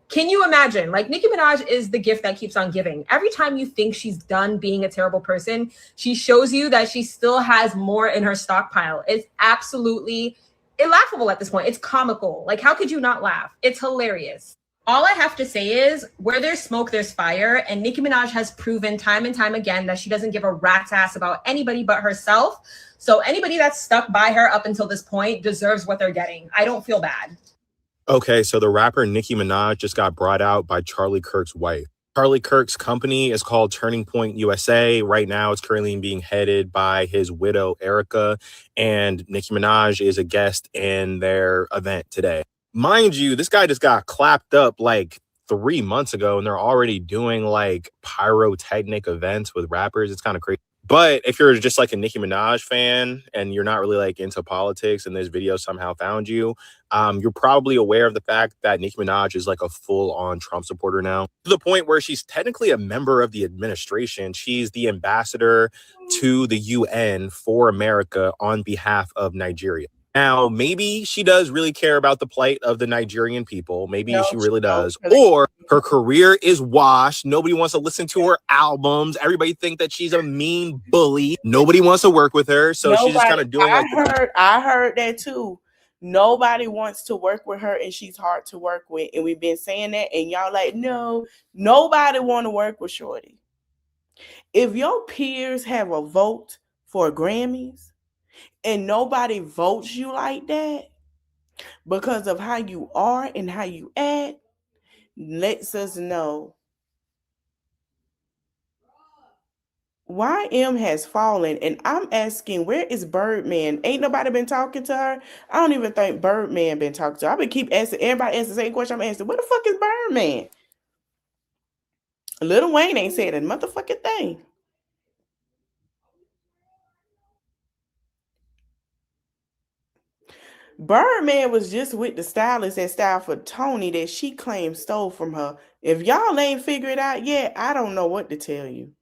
Can you imagine? Like, Nicki Minaj is the gift that keeps on giving. Every time you think she's done being a terrible person, she shows you that she still has more in her stockpile. It's absolutely laughable at this point. It's comical. Like, how could you not laugh? It's hilarious. All I have to say is, where there's smoke, there's fire. And Nicki Minaj has proven time and time again that she doesn't give a rat's ass about anybody but herself. So anybody that's stuck by her up until this point deserves what they're getting. I don't feel bad. Okay, so the rapper Nicki Minaj just got brought out by Charlie Kirk's wife. Charlie Kirk's company is called Turning Point USA. Right now, it's currently being headed by his widow, Erica, and Nicki Minaj is a guest in their event today. Mind you, this guy just got clapped up like 3 months ago, and they're already doing like pyrotechnic events with rappers. It's kind of crazy. But if you're just like a Nicki Minaj fan and you're not really like into politics and this video somehow found you, you're probably aware of the fact that Nicki Minaj is like a full-on Trump supporter now, to the point where she's technically a member of the administration. She's the ambassador to the UN for America on behalf of Nigeria. Now, maybe she does really care about the plight of the Nigerian people. Maybe she really does. Or her career is washed. Nobody wants to listen to her albums. Everybody think that she's a mean bully. Nobody wants to work with her. So she's just kind of doing I heard that too. Nobody wants to work with her, and she's hard to work with. And we've been saying that, and y'all like, no, nobody want to work with Shorty. If your peers have a vote for Grammys and nobody votes you like that because of how you are and how you act, lets us know YM has fallen. And I'm asking, where is Birdman? Ain't nobody been talking to her? I don't even think Birdman been talking to her. I've been keep asking everybody asking the same question I'm asking. Where the fuck is Birdman? Lil Wayne ain't said a motherfucking thing. Birdman was just with the stylist that styled for Tony that she claimed stole from her. If y'all ain't figured it out yet, I don't know what to tell you.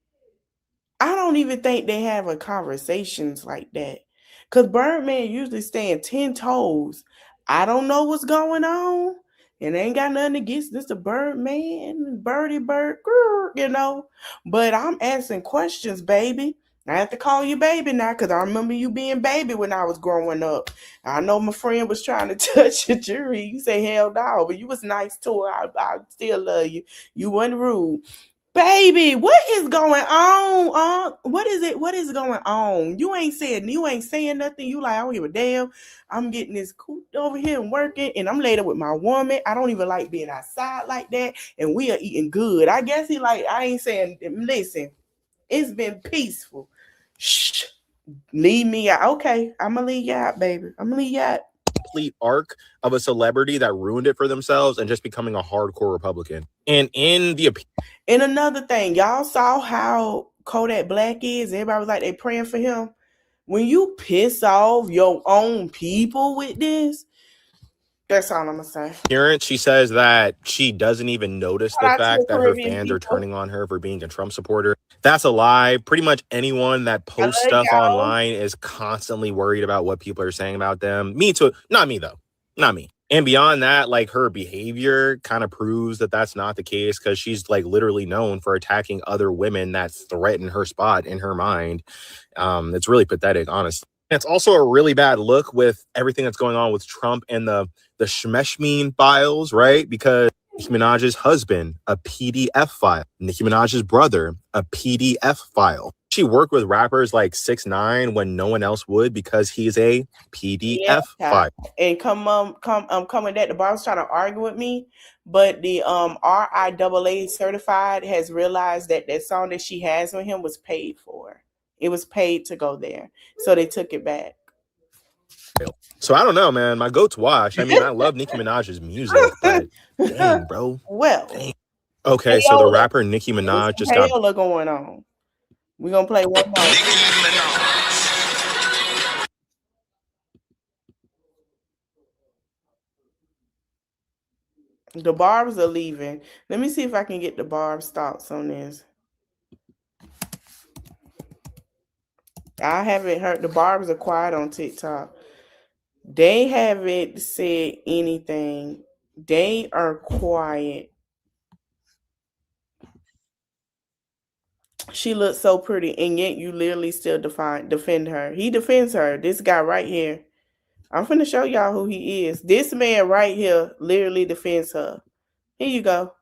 I don't even think they having conversations like that. Because Birdman usually stand 10 toes. I don't know what's going on. And ain't got nothing against this the Birdman, Birdie Bird, But I'm asking questions, baby. I have to call you baby now because I remember you being baby when I was growing up. I know my friend was trying to touch your jewelry. You say hell no, but you was nice to her. I still love you. You wasn't rude. Baby, what is going on? What is it? What is going on? You ain't saying nothing. You like, I don't give a damn. I'm getting this cooped over here and working, and I'm laid up with my woman. I don't even like being outside like that, and we are eating good. I guess he like, I ain't saying, listen, it's been peaceful. Shh. Leave me out. Okay, I'm gonna leave you out, baby. I'm gonna leave you out. Complete arc of a celebrity that ruined it for themselves and just becoming a hardcore Republican. And another thing, y'all saw how Kodak Black is. Everybody was like, they praying for him. When you piss off your own people with this, that's all I'm gonna say. Appearance, she says that she doesn't even notice the fact that her fans are turning on her for being a Trump supporter. That's a lie. Pretty much anyone that posts stuff online is constantly worried about what people are saying about them. Me too. Not me though. Not me. And beyond that, like, her behavior kind of proves that that's not the case, because she's like literally known for attacking other women that threaten her spot in her mind. It's really pathetic, honestly. It's also a really bad look with everything that's going on with Trump and the Shmeshmeen files, right? Because Nicki Minaj's husband, a PDF file. Nicki Minaj's brother, a PDF file. She worked with rappers like 6ix9ine when no one else would, because he's a PDF file. And come with that. The bar was trying to argue with me, but the RIAA certified has realized that that song that she has with him was paid for. It was paid to go there, so they took it back. So I don't know, man. My goat's washed. I mean, I love Nicki Minaj's music, but dang, bro. Well, dang. Okay, so the rapper Nicki Minaj just got going on. We're gonna play one more. The Barbs are leaving. Let me see if I can get the Barbs' thoughts on this. I haven't heard. The Barbs are quiet on TikTok. They haven't said anything. They are quiet. She looks so pretty, and yet you literally still defend her. He defends her. This guy right here. I'm finna show y'all who he is. This man right here literally defends her. Here you go.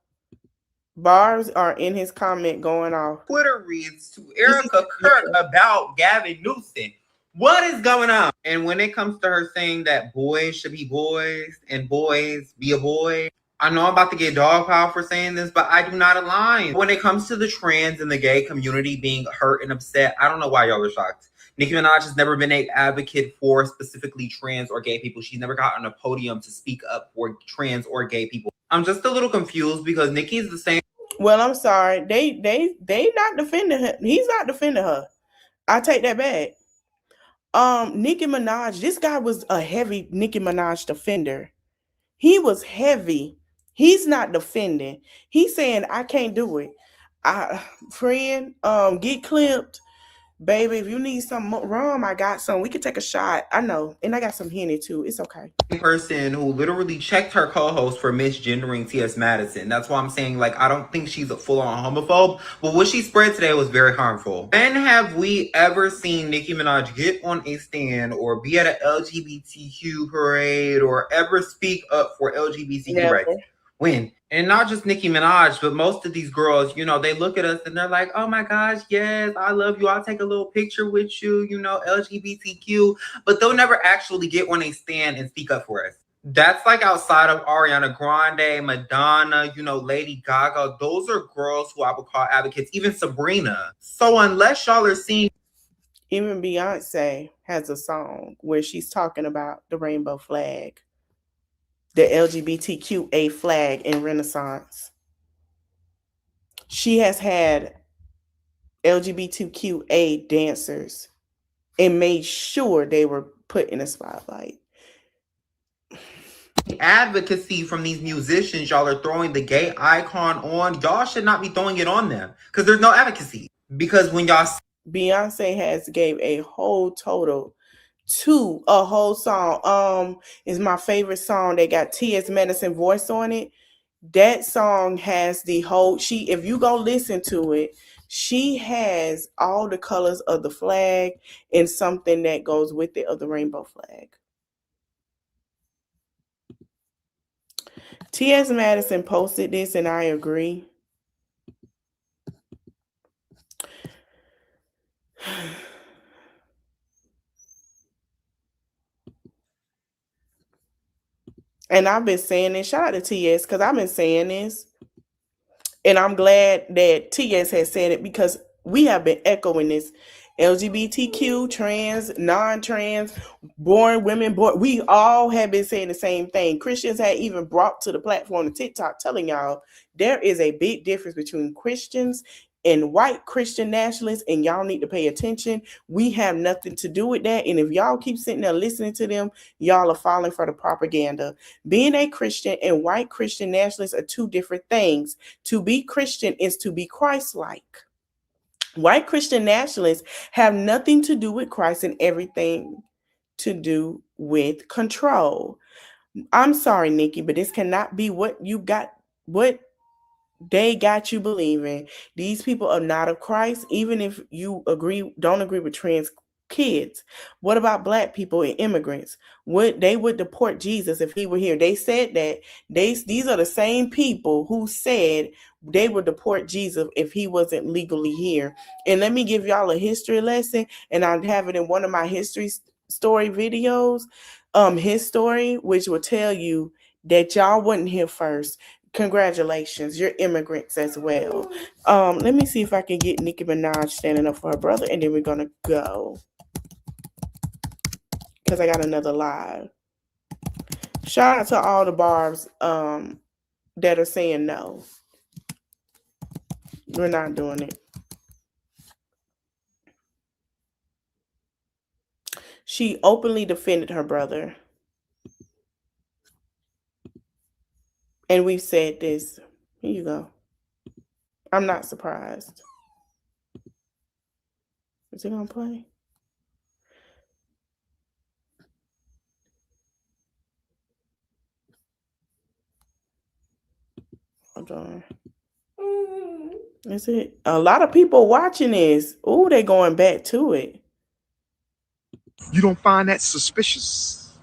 Bars are in his comment going off. Twitter reads to Erica Kirk about Gavin Newsom. What is going on? And when it comes to her saying that boys should be boys and boys be a boy, I know I'm about to get dog pile for saying this, but I do not align. When it comes to the trans and the gay community being hurt and upset, I don't know why y'all are shocked. Nicki Minaj has never been an advocate for specifically trans or gay people. She's never gotten a podium to speak up for trans or gay people. I'm just a little confused because Nicki's the same. Well, I'm sorry. They not defending her. He's not defending her. I take that back. Nicki Minaj, this guy was a heavy Nicki Minaj defender. He was heavy. He's not defending. He's saying, I can't do it. Friend, get clipped. Baby, if you need some rum, I got some. We could take a shot. I know. And I got some Henny too. It's okay. Person who literally checked her co-host for misgendering T.S. Madison. That's why I'm saying, like, I don't think she's a full-on homophobe, but what she spread today was very harmful. When have we ever seen Nicki Minaj get on a stand or be at an LGBTQ parade or ever speak up for LGBTQ rights? When? And not just Nicki Minaj, but most of these girls, you know, they look at us and they're like, oh my gosh, yes, I love you. I'll take a little picture with you, you know, LGBTQ. But they'll never actually get on a stand and speak up for us. That's like outside of Ariana Grande, Madonna, you know, Lady Gaga. Those are girls who I would call advocates, even Sabrina. So unless y'all are seeing. Even Beyonce has a song where she's talking about the rainbow flag. The LGBTQA flag in Renaissance. She has had LGBTQA dancers and made sure they were put in a spotlight. Advocacy from these musicians, y'all are throwing the gay icon on. Y'all should not be throwing it on them because there's no advocacy. Because when y'all. Beyonce has gave a whole total to a whole song. Is my favorite song. They got T.S. Madison voice on it. That song has the whole, if you go listen to it, she has all the colors of the flag and something that goes with it of the rainbow flag. T.S. Madison posted this and I agree. And I've been saying this. Shout out to TS because I've been saying this. And I'm glad that TS has said it because we have been echoing this. LGBTQ, trans, non-trans, born women, born. We all have been saying the same thing. Christians had even brought to the platform the TikTok telling y'all there is a big difference between Christians and white Christian nationalists, and y'all need to pay attention. We have nothing to do with that. And if y'all keep sitting there listening to them, y'all are falling for the propaganda. Being a Christian and white Christian nationalists are two different things. To be Christian is to be Christ-like. White Christian nationalists have nothing to do with Christ and everything to do with control. I'm sorry, Nikki, but this cannot be what you got, what they got you believing. These people are not of Christ, even if you don't agree with trans kids. What about black people and immigrants? They would deport Jesus if he were here. They said that these are the same people who said they would deport Jesus if he wasn't legally here. And let me give y'all a history lesson, and I have it in one of my history story videos, his story, which will tell you that y'all wasn't here first. Congratulations, you're immigrants as well. Let me see if I can get Nicki Minaj standing up for her brother, and then we're gonna go because I got another live. Shout out to all the barbs that are saying no. We're not doing it. She openly defended her brother. And we've said this. Here you go. I'm not surprised. Is it gonna play? Hold on. Is it? A lot of people watching this. Oh, they're going back to it. You don't find that suspicious?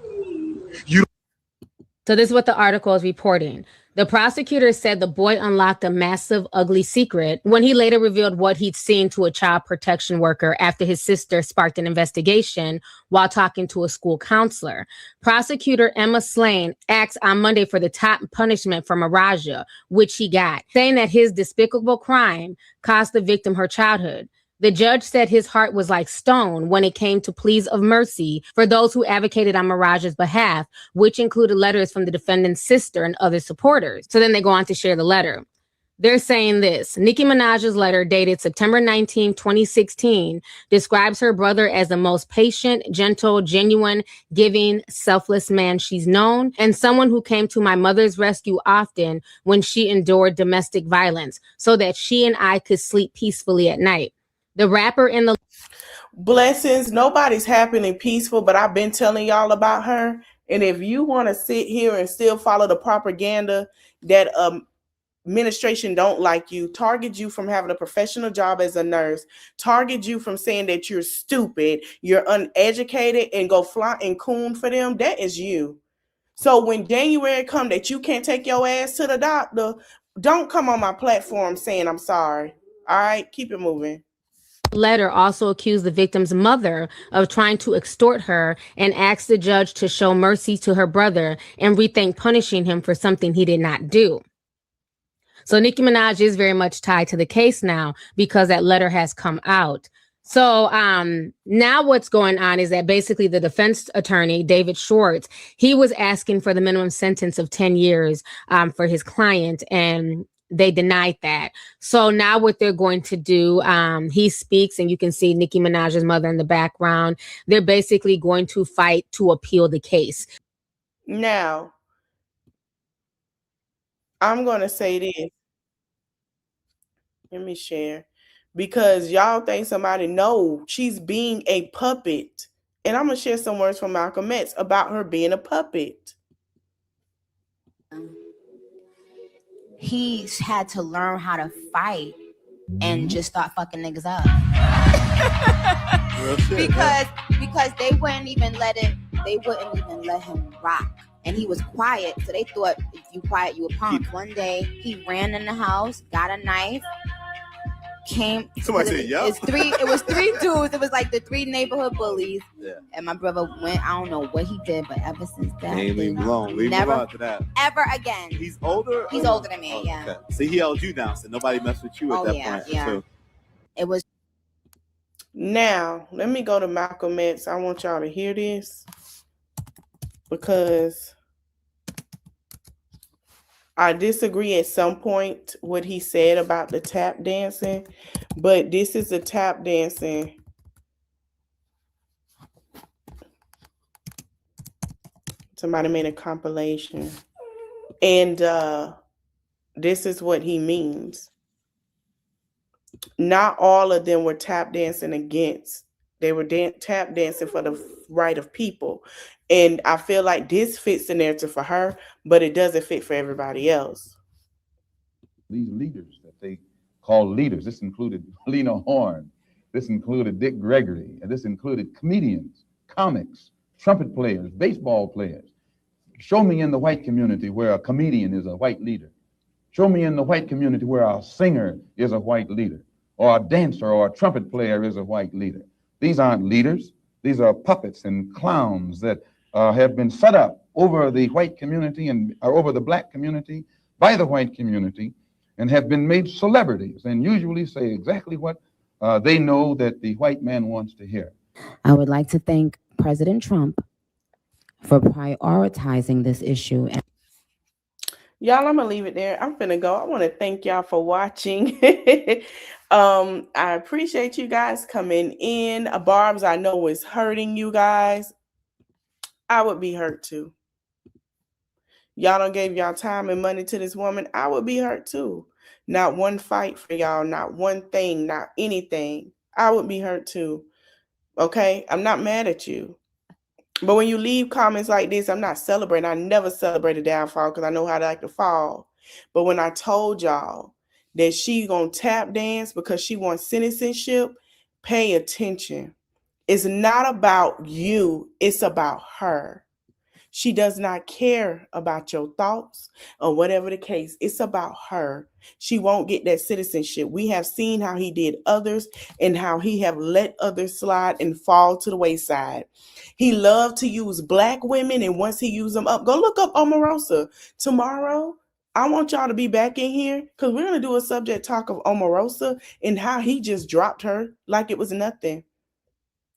So this is what the article is reporting. The prosecutor said the boy unlocked a massive, ugly secret when he later revealed what he'd seen to a child protection worker after his sister sparked an investigation while talking to a school counselor. Prosecutor Emma Slane asked on Monday for the top punishment for Maraja, which he got, saying that his despicable crime cost the victim her childhood. The judge said his heart was like stone when it came to pleas of mercy for those who advocated on Maraja's behalf, which included letters from the defendant's sister and other supporters. So then they go on to share the letter. They're saying this. Nicki Minaj's letter dated September 19, 2016, describes her brother as the most patient, gentle, genuine, giving, selfless man she's known, and someone who came to my mother's rescue often when she endured domestic violence so that she and I could sleep peacefully at night. The rapper in the blessings. Nobody's happy and peaceful, but I've been telling y'all about her. And if you want to sit here and still follow the propaganda that administration don't like you, target you from having a professional job as a nurse, target you from saying that you're stupid, you're uneducated, and go fly and coon for them, that is you. So when January come that you can't take your ass to the doctor, don't come on my platform saying I'm sorry. All right, keep it moving. Letter also accused the victim's mother of trying to extort her and asked the judge to show mercy to her brother and rethink punishing him for something he did not do. So Nicki Minaj is very much tied to the case now because that letter has come out. So now what's going on is that basically the defense attorney, David Schwartz, he was asking for the minimum sentence of 10 years for his client, and they denied that. So now what they're going to do, he speaks, and you can see Nicki Minaj's mother in the background. They're basically going to fight to appeal the case. Now, I'm going to say this. Let me share. Because y'all think somebody knows she's being a puppet. And I'm going to share some words from Malcolm X about her being a puppet. He's had to learn how to fight and just start fucking niggas up. because they wouldn't even let him rock. And he was quiet, so they thought if you quiet, you a punk. One day he ran in the house, got a knife, came. Somebody said, "Yup." It was three dudes. It was like the three neighborhood bullies. Yeah. And my brother went. I don't know what he did, but ever since that, They ain't leave him alone. Leave him alone to that. ever again. He's older. He's older than me. Yeah. Okay. See, he held you down, so nobody messed with you at that point. Yeah. So. It was. Now, let me go to Malcolm X. I want y'all to hear this because I disagree at some point what he said about the tap dancing, but this is the tap dancing. Somebody made a compilation, and this is what he means. Not all of them were tap dancing against. They were tap dancing for the right of people. And I feel like this fits the narrative for her, but it doesn't fit for everybody else. These leaders that they call leaders, this included Lena Horne, this included Dick Gregory, and this included comedians, comics, trumpet players, baseball players. Show me in the white community where a comedian is a white leader. Show me in the white community where a singer is a white leader, or a dancer or a trumpet player is a white leader. These aren't leaders. These are puppets and clowns that have been set up over the white community and over the black community by the white community and have been made celebrities and usually say exactly what they know that the white man wants to hear. I would like to thank President Trump for prioritizing this issue. Y'all, I'm gonna leave it there. I'm finna go. I want to thank y'all for watching. I appreciate you guys coming in. Barbs, I know is hurting you guys. I would be hurt too. Y'all don't gave y'all time and money to this woman. I would be hurt too. Not one fight for y'all, not one thing, not anything. I would be hurt too. Okay? I'm not mad at you. But when you leave comments like this, I'm not celebrating. I never celebrate a downfall because I know how to like to fall. But when I told y'all that she gonna tap dance because she wants citizenship, pay attention. It's not about you. It's about her. She does not care about your thoughts or whatever the case. It's about her. She won't get that citizenship. We have seen how he did others and how he have let others slide and fall to the wayside. He loved to use black women, and once he used them up, go look up Omarosa. Tomorrow, I want y'all to be back in here because we're going to do a subject talk of Omarosa and how he just dropped her like it was nothing.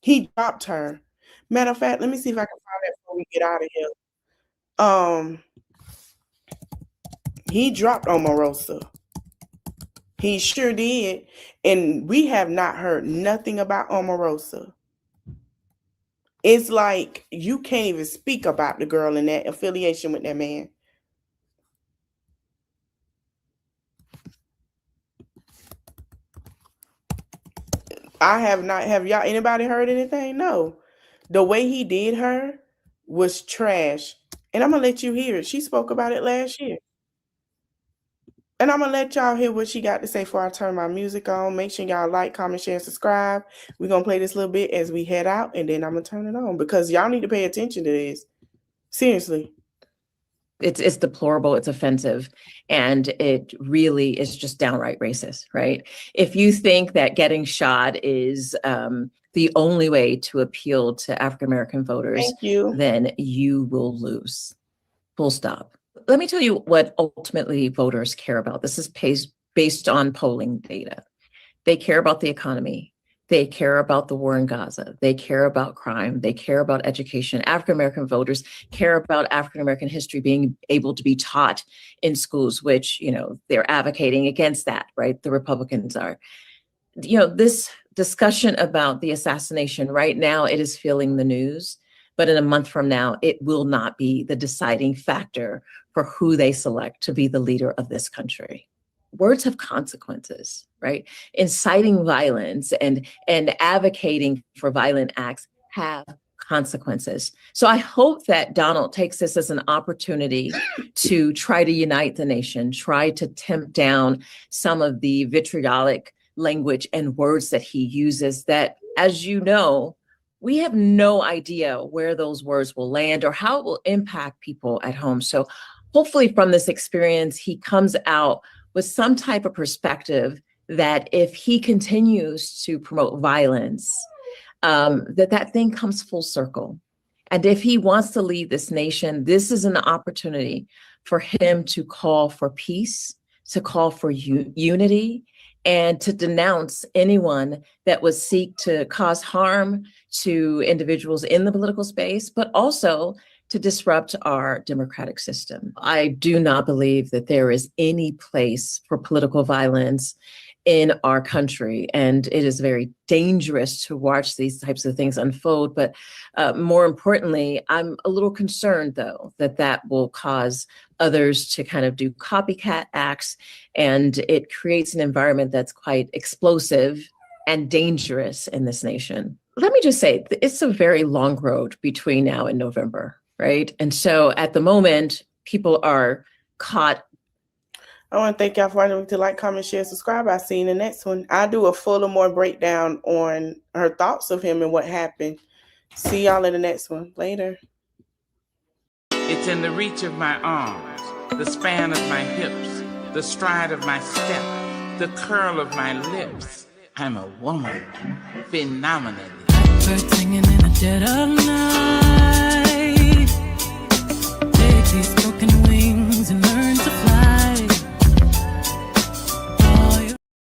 He dropped her. Matter of fact, let me see if I can find that before we get out of here. He dropped Omarosa. He sure did. And we have not heard nothing about Omarosa. It's like you can't even speak about the girl in that affiliation with that man. I have not. Have y'all, anybody heard anything? No. The way he did her was trash. And I'm going to let you hear it. She spoke about it last year. And I'm going to let y'all hear what she got to say before I turn my music on. Make sure y'all like, comment, share, and subscribe. We're going to play this little bit as we head out, and then I'm going to turn it on because y'all need to pay attention to this. Seriously. It's deplorable, it's offensive, and it really is just downright racist, right? If you think that getting shot is the only way to appeal to African-American voters, then you will lose. Full stop. Let me tell you what ultimately voters care about. This is based on polling data. They care about the economy. They care about the war in Gaza. They care about crime. They care about education. African-American voters care about African-American history being able to be taught in schools, which, you know, they're advocating against that, right? The Republicans are. You know, this discussion about the assassination right now, it is filling the news, but in a month from now, it will not be the deciding factor for who they select to be the leader of this country. Words have consequences, right? Inciting violence and advocating for violent acts have consequences. So I hope that Donald takes this as an opportunity to try to unite the nation, try to tamp down some of the vitriolic language and words that he uses that, as you know, we have no idea where those words will land or how it will impact people at home. So hopefully from this experience, he comes out with some type of perspective that if he continues to promote violence, that thing comes full circle. And if he wants to lead this nation, this is an opportunity for him to call for peace, to call for unity, and to denounce anyone that would seek to cause harm to individuals in the political space, but also to disrupt our democratic system. I do not believe that there is any place for political violence in our country, and it is very dangerous to watch these types of things unfold. But more importantly, I'm a little concerned, though, that will cause others to kind of do copycat acts, and it creates an environment that's quite explosive and dangerous in this nation. Let me just say, it's a very long road between now and November, right? And so at the moment, people are caught. I want to thank y'all for watching. To like, comment, share, subscribe. I'll see you in the next one. I'll do a fuller, more breakdown on her thoughts of him and what happened. See y'all in the next one. Later. It's in the reach of my arms, the span of my hips, the stride of my step, the curl of my lips. I'm a woman, phenomenally. Birds singing in the dead of night. Take these